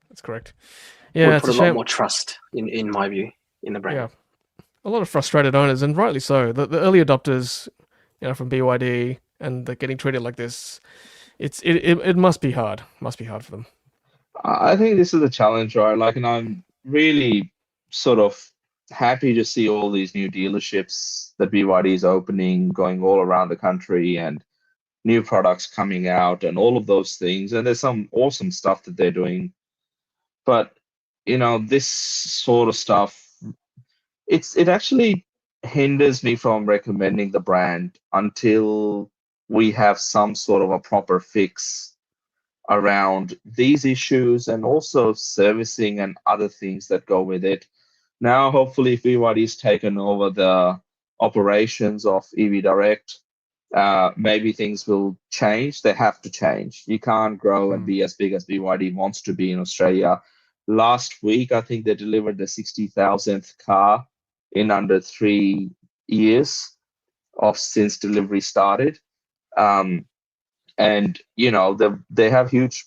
that's correct. Yeah, would put a lot more trust, in my view, in the brand. Yeah, a lot of frustrated owners, and rightly so. The early adopters, from BYD, and they're getting treated like this. It must be hard. Must be hard for them. I think this is a challenge, right? And I'm really sort of happy to see all these new dealerships that BYD is opening, going all around the country, and new products coming out, and all of those things. And there's some awesome stuff that they're doing. But this sort of stuff, it actually hinders me from recommending the brand until we have some sort of a proper fix around these issues, and also servicing and other things that go with it. Now, hopefully, if BYD's taken over the operations of EV Direct, maybe things will change. They have to change. You can't grow and be as big as BYD wants to be in Australia. Last week, I think they delivered the 60,000th car in under 3 years since delivery started. And they have huge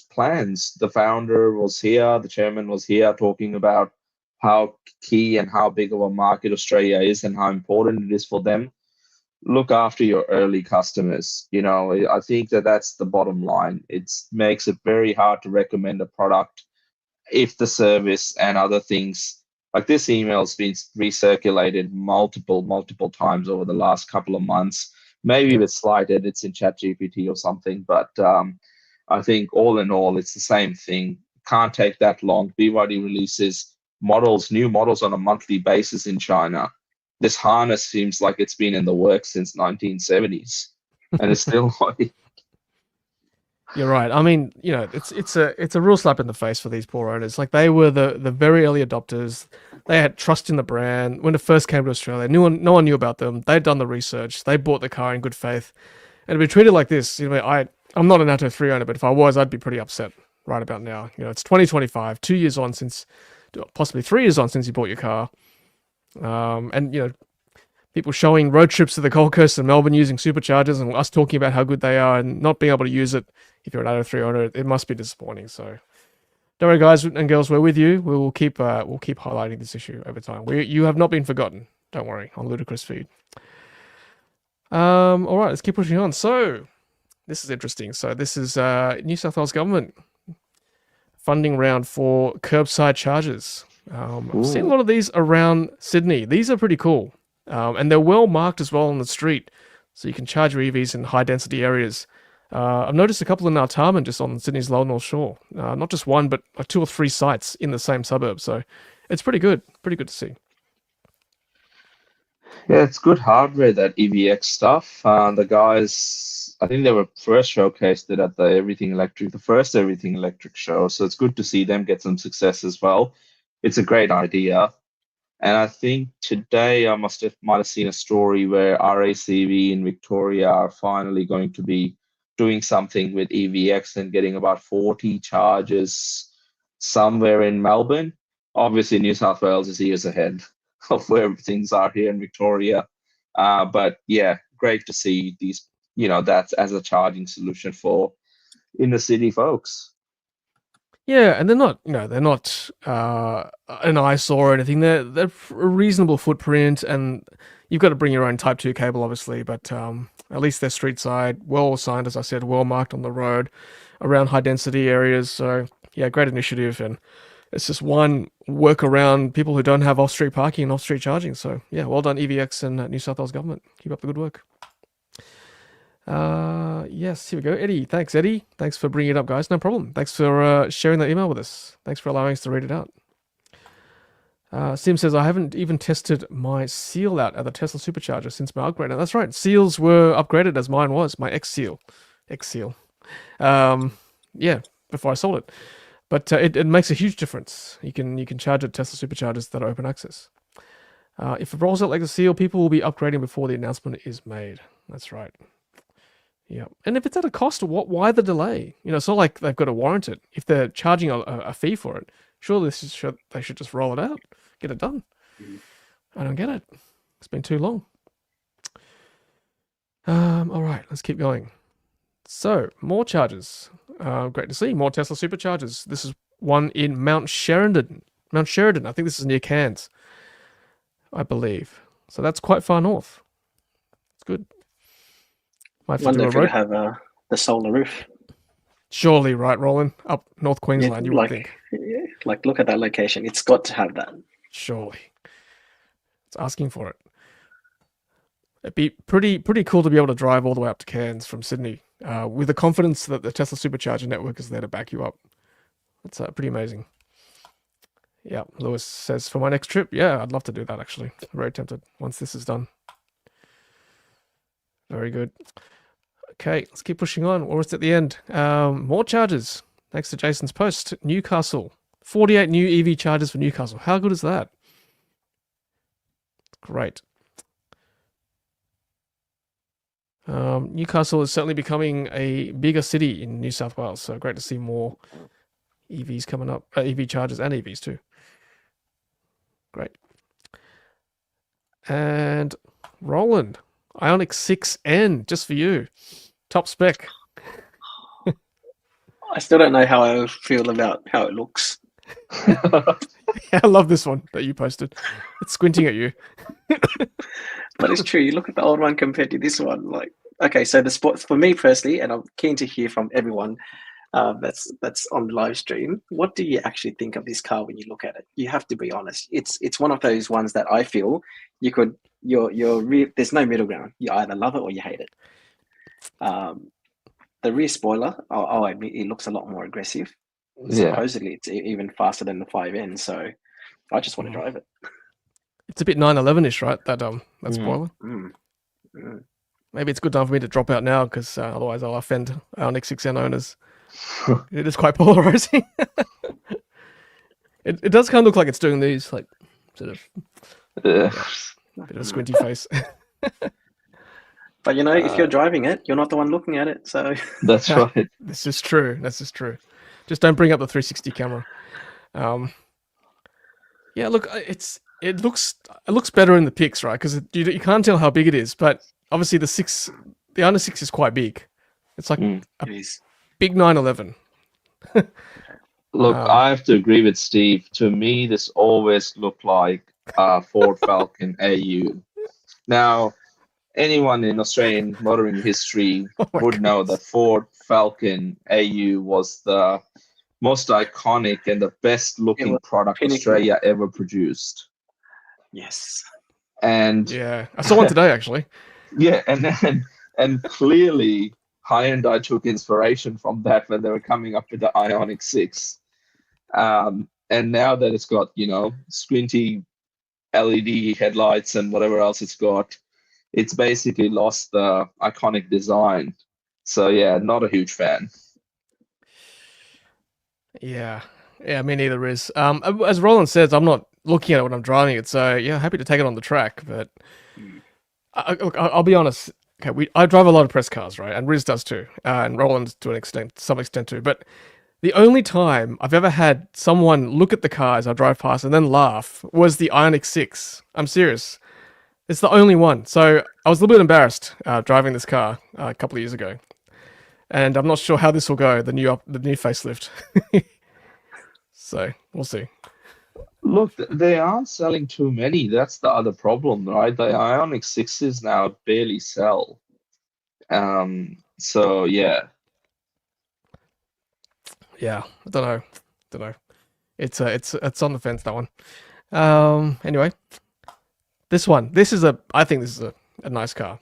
plans. The founder was here, the chairman was here, talking about how key and how big of a market Australia is and how important it is for them. Look after your early customers. I think that's the bottom line. It makes it very hard to recommend a product if the service and other things, like this email's been recirculated multiple times over the last couple of months. Maybe with slight edits in ChatGPT or something, but I think all in all, it's the same thing. Can't take that long. BYD releases new models on a monthly basis in China. This harness seems like it's been in the works since 1970s, and it's still like. You're right. I mean, it's a real slap in the face for these poor owners. Like, they were the very early adopters. They had trust in the brand when it first came to Australia. No one knew about them. They'd done the research. They bought the car in good faith, and to be treated like this, I'm not an Atto 3 owner, but if I was, I'd be pretty upset. right about now. You know, it's 2025, 2 years on since, possibly 3 years on since you bought your car. And, you know, people showing road trips to the Gold Coast and Melbourne using superchargers and us talking about how good they are and not being able to use it if you're an Atto 3 owner, it must be disappointing. So don't worry, guys and girls, we're with you. We'll keep highlighting this issue over time. You have not been forgotten. Don't worry, on Ludicrous Feed. All right, let's keep pushing on. So this is interesting. So this is New South Wales government funding round for curbside chargers. I've seen a lot of these around Sydney. These are pretty cool. And they're well marked as well on the street, so you can charge your EVs in high density areas. I've noticed a couple in Artarmon, just on Sydney's Lower North Shore. Not just one, but like 2 or 3 sites in the same suburb. So it's pretty good to see. Yeah, it's good hardware, that EVX stuff. The guys, I think they were first showcased it at the first Everything Electric show. So it's good to see them get some success as well. It's a great idea. And I think today I might have seen a story where RACV in Victoria are finally going to be doing something with EVX and getting about 40 chargers somewhere in Melbourne. Obviously, New South Wales is years ahead of where things are here in Victoria. But yeah, great to see these, you know, that's as a charging solution for inner city folks. Yeah, and they're not an eyesore or anything. They're a reasonable footprint, and you've got to bring your own Type 2 cable, obviously, but at least they're street side, well signed, as I said, well marked on the road, around high density areas. So yeah, great initiative, and it's just one workaround people who don't have off-street parking and off-street charging. So yeah, well done EVX and New South Wales government. Keep up the good work. Yes, here we go. Eddie, thanks, Eddie. Thanks for bringing it up, guys. No problem. Thanks for sharing that email with us. Thanks for allowing us to read it out. Sim says, I haven't even tested my seal out at the Tesla Supercharger since my upgrade. Now, that's right. Seals were upgraded as mine was, my X seal. Yeah, before I sold it. But it makes a huge difference. You can charge at Tesla Superchargers that are open access. If it rolls out like the seal, people will be upgrading before the announcement is made. That's right. Yeah, and if it's at a cost, why the delay? You know, it's not like they've got to warrant it. If they're charging a fee for it, surely they should just roll it out, get it done. I don't get it. It's been too long. All right, let's keep going. So, more chargers. Great to see. More Tesla Superchargers. This is one in Mount Sheridan. I think this is near Cairns, I believe. So that's quite far north. It's good. Might have to do a Wonder if road. you have the solar roof. Surely, right, Roland? Up North Queensland, you would think. Yeah, like, look at that location. It's got to have that. Surely. It's asking for it. It'd be pretty cool to be able to drive all the way up to Cairns from Sydney with the confidence that the Tesla Supercharger network is there to back you up. That's pretty amazing. Yeah, Lewis says, for my next trip, yeah, I'd love to do that, actually. Very tempted once this is done. Very good. Okay, let's keep pushing on. We're almost at the end. More chargers. Thanks to Jason's post. Newcastle. 48 new EV chargers for Newcastle. How good is that? Great. Newcastle is certainly becoming a bigger city in New South Wales, so great to see more EVs coming up. EV chargers and EVs too. Great. And Roland. Ioniq 6N, just for you. Top spec. I still don't know how I feel about how it looks. Yeah, I love this one that you posted. It's squinting at you. But it's true. You look at the old one compared to this one. Like, okay, so the sport for me personally, and I'm keen to hear from everyone that's on the live stream. What do you actually think of this car when you look at it? You have to be honest. It's one of those ones that I feel you could. There's no middle ground. You either love it or you hate it. The rear spoiler, I'll admit, it looks a lot more aggressive. Yeah. Supposedly, it's even faster than the 5N. So, I just want to drive it. It's a bit 911-ish, right? That spoiler. Maybe it's good time for me to drop out now because otherwise I'll offend our next 6N owners. It is quite polarizing. It does kind of look like it's doing these, like, sort of. Bit of a squinty face. But if you're driving it, you're not the one looking at it. So that's right. This is true. Just don't bring up the 360 camera. Yeah, look, it looks better in the pics, right? Because you can't tell how big it is, but obviously the under 6 is quite big. It's like It is. big 911. Look, I have to agree with Steve. To me, this always looked like Ford Falcon AU. Now, anyone in Australian motoring history would know that Ford Falcon AU was the most iconic and the best looking product Australia ever produced. Yes. And yeah, I saw one today actually. yeah, and clearly Hyundai took inspiration from that when they were coming up with the Ioniq 6. And now that it's got, squinty LED headlights and whatever else it's got, it's basically lost the iconic design. So yeah, not a huge fan. Yeah, me neither, Riz. As Roland says, I'm not looking at it when I'm driving it, so yeah, happy to take it on the track. But I'll be honest. Okay, I drive a lot of press cars, right? And Riz does too, and Roland to some extent too. But the only time I've ever had someone look at the car as I drive past and then laugh was the Ioniq 6. I'm serious. It's the only one. So I was a little bit embarrassed driving this car a couple of years ago, and I'm not sure how this will go. The new facelift. So we'll see. Look, they aren't selling too many. That's the other problem, right? The Ioniq 6s now barely sell. So yeah. Yeah, I don't know. It's on the fence, that one. Anyway, I think this is a nice car.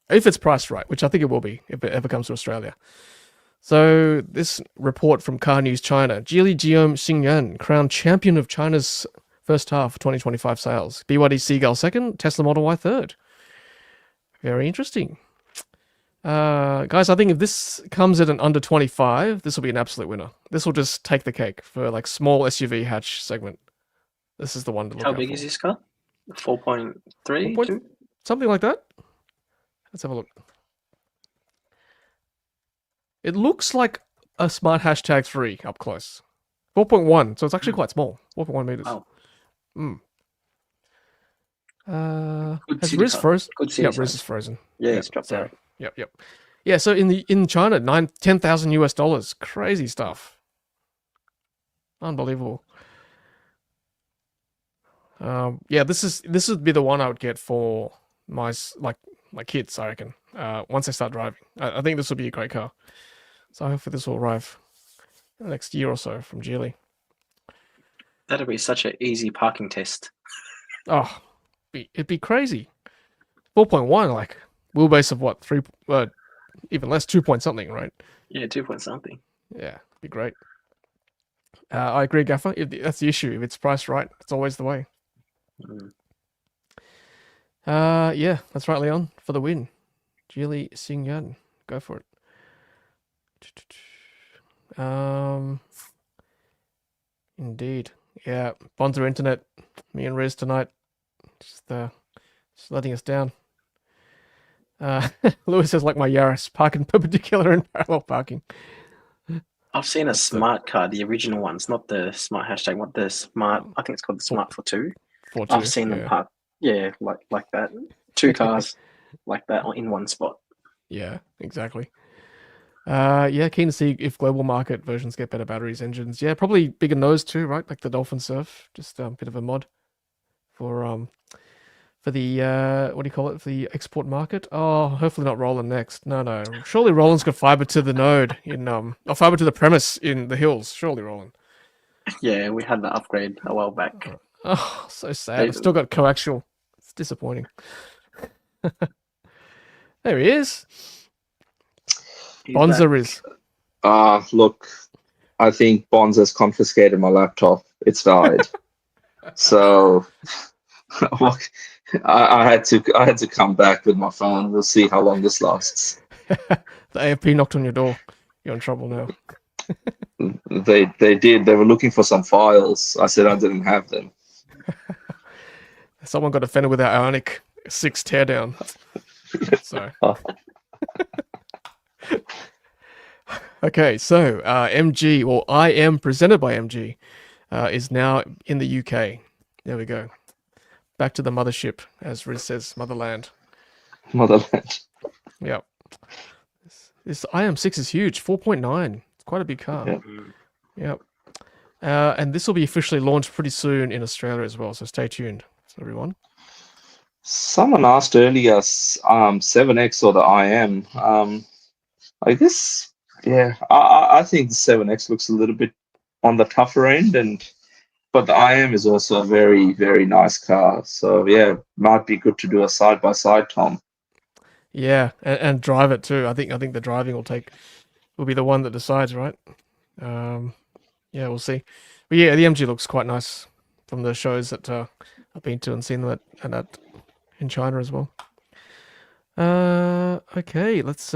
If it's priced right, which I think it will be if it ever comes to Australia. So this report from Car News China: Geely Geome Xingyuan crowned champion of China's first half 2025 sales. BYD Seagull second, Tesla Model Y third. Very interesting. Guys, I think if this comes at an under 25, this will be an absolute winner. This will just take the cake for like small SUV hatch segment. This is the one to look How out big for. is this car? 4.3? 4. Something like that. Let's have a look. It looks like a Smart Hashtag 3 up close. 4.1, so it's actually quite small. 4.1 meters. Wow. Has Riz frozen? Good Yeah, size. Riz is frozen. Yeah, it's dropped sorry. out. Yep. Yeah, so in China, $10,000 US. Crazy stuff. Unbelievable. Yeah, this would be the one I would get for my kids, I reckon. Once they start driving, I think this will be a great car. So hopefully this will arrive in the next year or so from Geely. That'll be such an easy parking test. Oh, it'd be crazy. 4.1, like wheelbase of what, 3, even less, 2 point something, right? Yeah, 2 point something. Yeah, be great. I agree, Gaffer. That's the issue. If it's priced right, it's always the way. Yeah, that's right, Leon, for the win. Geely Xingyuan, go for it. Indeed. Yeah, Bonza Internet, me and Riz tonight, just letting us down. Lewis says, like my Yaris, parking perpendicular and parallel parking. I've seen a smart car, the original ones, not the smart hashtag, what the smart, I think it's called the smart for two. I've seen them park, like that. 2 cars like that in one spot. Yeah, exactly. Yeah, keen to see if global market versions get better batteries, engines. Yeah, probably bigger nose too, right? Like the Dolphin Surf, just a bit of a mod for the what do you call it? For the export market. Oh, hopefully not Roland next. No. Surely Roland's got fiber to the node in or fiber to the premise in the hills. Surely Roland. Yeah, we had that upgrade a while back. Oh, so sad. I've still got coaxial. It's disappointing. There he is. Bonza is. Look, I think Bonza's confiscated my laptop. It's died. So I had to come back with my phone. We'll see how long this lasts. The AFP knocked on your door. You're in trouble now. They did. They were looking for some files. I said I didn't have them. Someone got offended with our Ioniq 6 teardown. So. Okay, so MG, or I am presented by MG, is now in the UK. There we go. Back to the mothership, as Riz says, motherland. Motherland. Yep. This IM6 is huge, 4.9. It's quite a big car. Yeah. Yep. And this will be officially launched pretty soon in Australia as well, so stay tuned, everyone. Someone asked earlier, 7X or the IM. I guess, yeah, I think the 7X looks a little bit on the tougher end, but the IM is also a very, very nice car. So yeah, might be good to do a side by side, Tom. Yeah, and drive it too. I think the driving will be the one that decides, right? Yeah, we'll see. But yeah, the MG looks quite nice from the shows that I've been to and seen them at in China as well. Okay, let's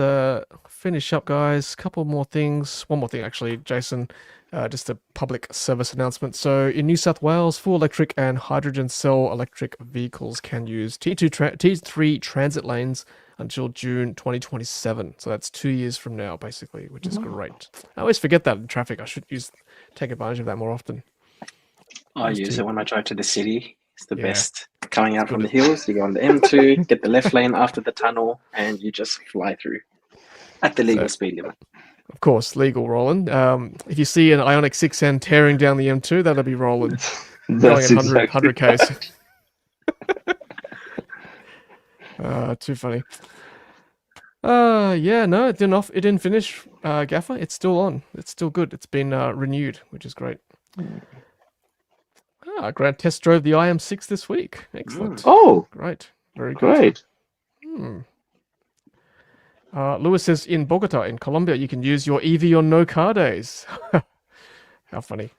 finish up, guys. Couple more things. One more thing, actually, Jason. Just a public service announcement. So in New South Wales, full electric and hydrogen cell electric vehicles can use T3 transit lanes until June 2027. So that's 2 years from now, basically, which is great. I always forget that in traffic. I should take advantage of that more often. I use it when I drive to the city. It's the Yeah. best. Coming out from the hills, you go on the M2, get the left lane after the tunnel, and you just fly through at the legal speed limit. Of course, legal, Roland. If you see an Ioniq 6N tearing down the M2, that'll be Roland going at 100 Ks. Too funny. Yeah, no, it didn't finish, Gaffer. It's still on. It's still good. It's been renewed, which is great. Grant test drove the IM6 this week. Excellent. Oh, Great. Very good. great. Lewis says in Bogota, in Colombia, you can use your EV on no car days. How funny.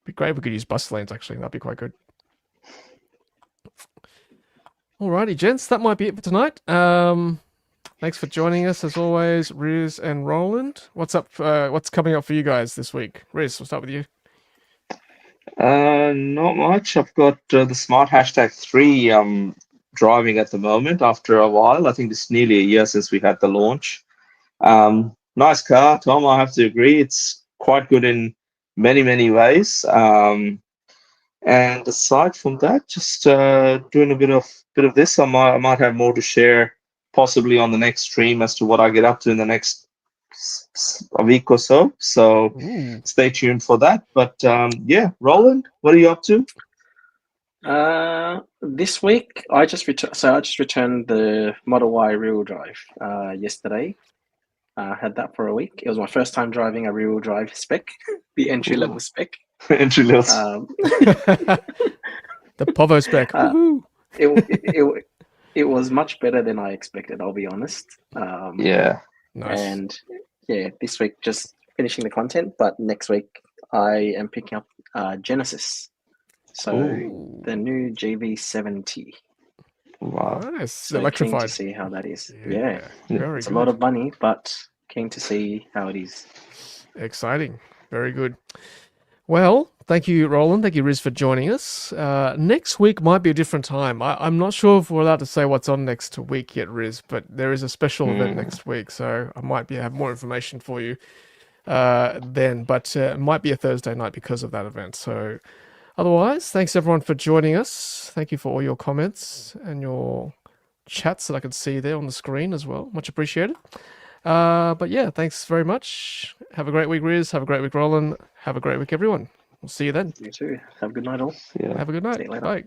Be great if we could use bus lanes, actually. That'd be quite good. Alrighty, gents. That might be it for tonight. Thanks for joining us, as always, Riz and Roland. What's up? What's coming up for you guys this week? Riz, we'll start with you. Not much. I've got the Smart #3 driving at the moment after a while. I think it's nearly a year since we had the launch. Nice car, Tom. I have to agree. It's quite good in many, many ways. And aside from that, just doing a bit of this. I might have more to share possibly on the next stream as to what I get up to in the next a week or so. So stay tuned for that. But yeah, Roland, what are you up to? This week I just returned the Model Y rear-wheel drive yesterday. Had that for a week. It was my first time driving a rear-wheel drive spec, the entry-level spec. Entry level. The Povo spec. It was much better than I expected, I'll be honest. Yeah. Nice. And yeah, this week just finishing the content, but next week I am picking up Genesis. So the new GV70. Wow. Nice. So Electrified. keen to see how that is. Yeah. Very It's good. a lot of money, but keen to see how it is. Exciting. Very good. Well, thank you, Roland. Thank you, Riz, for joining us. Next week might be a different time. I'm not sure if we're allowed to say what's on next week yet, Riz, but there is a special event next week, so I might have more information for you then. But it might be a Thursday night because of that event. So otherwise, thanks everyone for joining us. Thank you for all your comments and your chats that I can see there on the screen as well. Much appreciated. But yeah, thanks very much. Have a great week, Riz. Have a great week, Roland. Have a great week, everyone. We'll see you then. You too. Have a good night, all. Yeah. Have a good night. See you later. Bye.